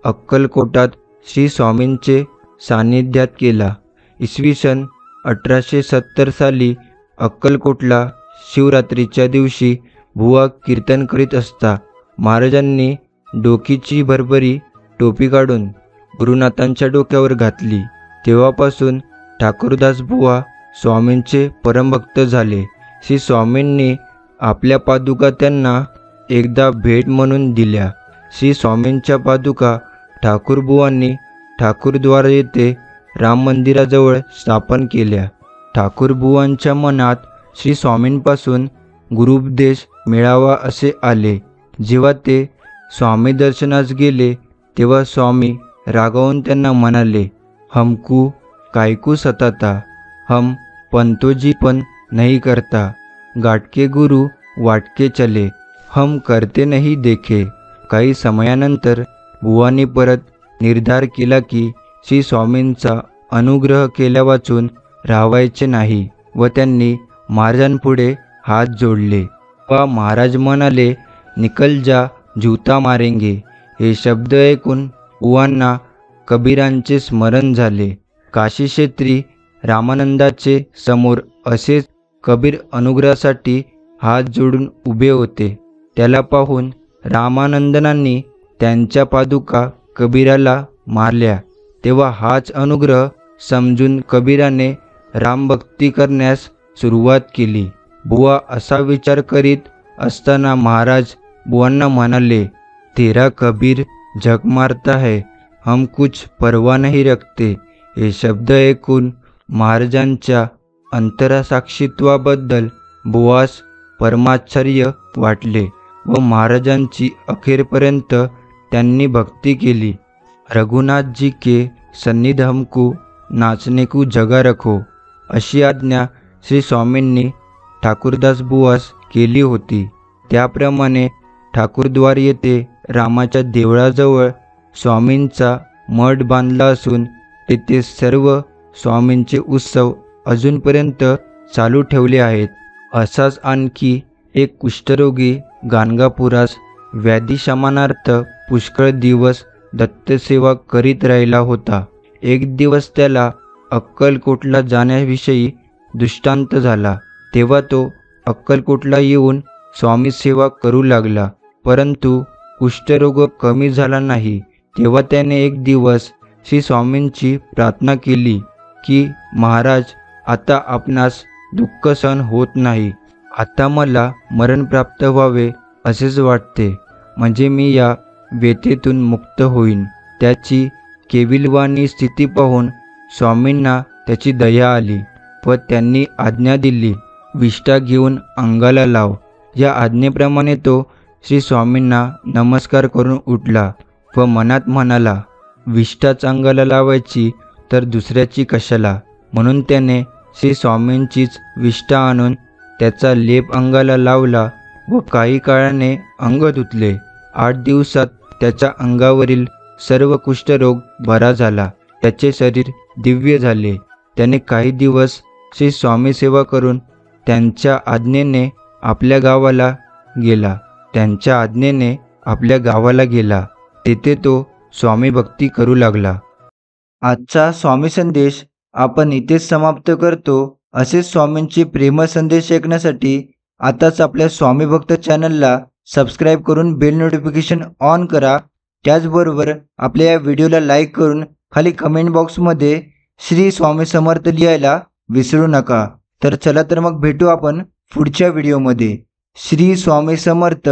अक्कलकोटात श्री स्वामींचे सान्निध्यात केला. इसवी सन 1870 साली अक्कलकोटला शिवरात्रीच्या दिवशी बुवा कीर्तन करीत असता महाराजांनी डोकीची भरभरी टोपी काढून गुरुनाथांच्या डोक्यावर घातली. तेव्हापासून ठाकूरदास बुवा स्वामींचे परमभक्त झाले. श्री स्वामींनी आपल्या पादुका त्यांना एकदा भेट म्हणून दिल्या. श्री स्वामींच्या पादुका ठाकूरबुवांनी ठाकूरद्वार येथे राम मंदिराजवळ स्थापन केल्या. ठाकूरबुवांच्या मनात श्री स्वामींपासून गुरुपदेश मिळावा असे आले. जेव्हा ते स्वामी दर्शनास गेले तेव्हा स्वामी रागावून त्यांना म्हणाले, हमकू कायकू सताता, हम पंतोजीपन नहीं करता, गाटके गुरु वाटके चले, हम करते नहीं देखे. काही समयानंतर बुवांनी परत निर्धार केला की श्री स्वामींचा अनुग्रह केल्या वाचून राहावायचे नाही व त्यांनी महाराजांपुढे हात जोडले व महाराज म्हणाले, निकल जा जूता मारेंगे. हे शब्द ऐकून बुवांना कबीरांचे स्मरण झाले. काशी क्षेत्री रामानंदाचे समोर असेच कबीर अनुग्रहासाठी हात जोडून उभे होते. त्याला पाहून रामानंदनांनी त्यांच्या पादुका कबीराला मारल्या. तेव्हा हाच अनुग्रह समजून कबीराने रामभक्ती करण्यास सुरुवात केली. बुवा असा विचार करीत असताना महाराज बुवांना म्हणाले, तेरा कबीर झक मारता है, हम कुछ परवा नहीं रखते. हे शब्द ऐकून महाराजांच्या अंतरासाक्षीत्वाबद्दल बुवास परमाश्चर्य वाटले व महाराजांची अखेरपर्यंत त्यांनी भक्ती केली. रघुनाथ जी के सन्निध हमको नाचने को जगा रखो अशी आज्ञा श्री स्वामींनी ठाकूरदास बुवास केली होती. त्याप्रमाणे ठाकूरद्वार येथे रामाच्या देवळाजवळ स्वामींचा मठ बांधला असून तेथे सर्व स्वामींचे उत्सव अजूनपर्यंत चालू ठेवले आहेत. असाच आणखी एक कुष्ठरोगी गाणगापुरास व्याधिशमनार्थ पुष्कळ दिवस दत्तसेवा करीत राहिला होता. एक दिवस त्याला अक्कलकोटला जाण्याविषयी दृष्टांत झाला. तेव्हा तो अक्कलकोटला येऊन स्वामी सेवा करू लागला, परंतु कुष्ठरोग कमी झाला नाही. तेव्हा त्याने एक दिवस श्री स्वामींची प्रार्थना केली की महाराज, आता आपणास दुःख सहन होत नाही. आता मला मरण प्राप्त व्हावे असेच वाटते. म्हणजे मी या व्यथेतून मुक्त होईन. त्याची केविलवाणी स्थिती पाहून स्वामींना त्याची दया आली व त्यांनी आज्ञा दिली, विष्ठा घेऊन अंगाला लाव. या आज्ञेप्रमाणे तो श्री स्वामींना नमस्कार करून उठला व मनात म्हणाला, विष्ठाच अंगाला लावायची तर दुसऱ्याची कशाला. म्हणून त्याने श्री स्वामींचीच विष्ठा आणून त्याचा लेप अंगाला लावला व काही काळाने अंग धुतले. 8 दिवसात त्याच्या अंगावरील सर्व कुष्ठरोग बरा झाला. त्याचे शरीर दिव्य झाले. त्याने काही दिवस श्री स्वामी सेवा करून त्यांच्या आज्ञेने आपल्या गावाला गेला. तेथे तो स्वामी भक्ती करू लागला. आजचा स्वामी संदेश आपण इथेच समाप्त करतो. असेच स्वामींचे प्रेम संदेश ऐकण्यासाठी आताच आपल्या स्वामी भक्त चॅनलला सबस्क्राईब करून बेल नोटिफिकेशन ऑन करा. त्याचबरोबर आपल्या या व्हिडिओला लाईक करून खाली कमेंट बॉक्समध्ये श्री स्वामी समर्थ लिहायला विसरू नका. तर चला तर मग भेटू आपण पुढच्या व्हिडिओमध्ये. श्री स्वामी समर्थ.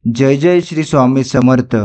जय जय श्री स्वामी समर्थ.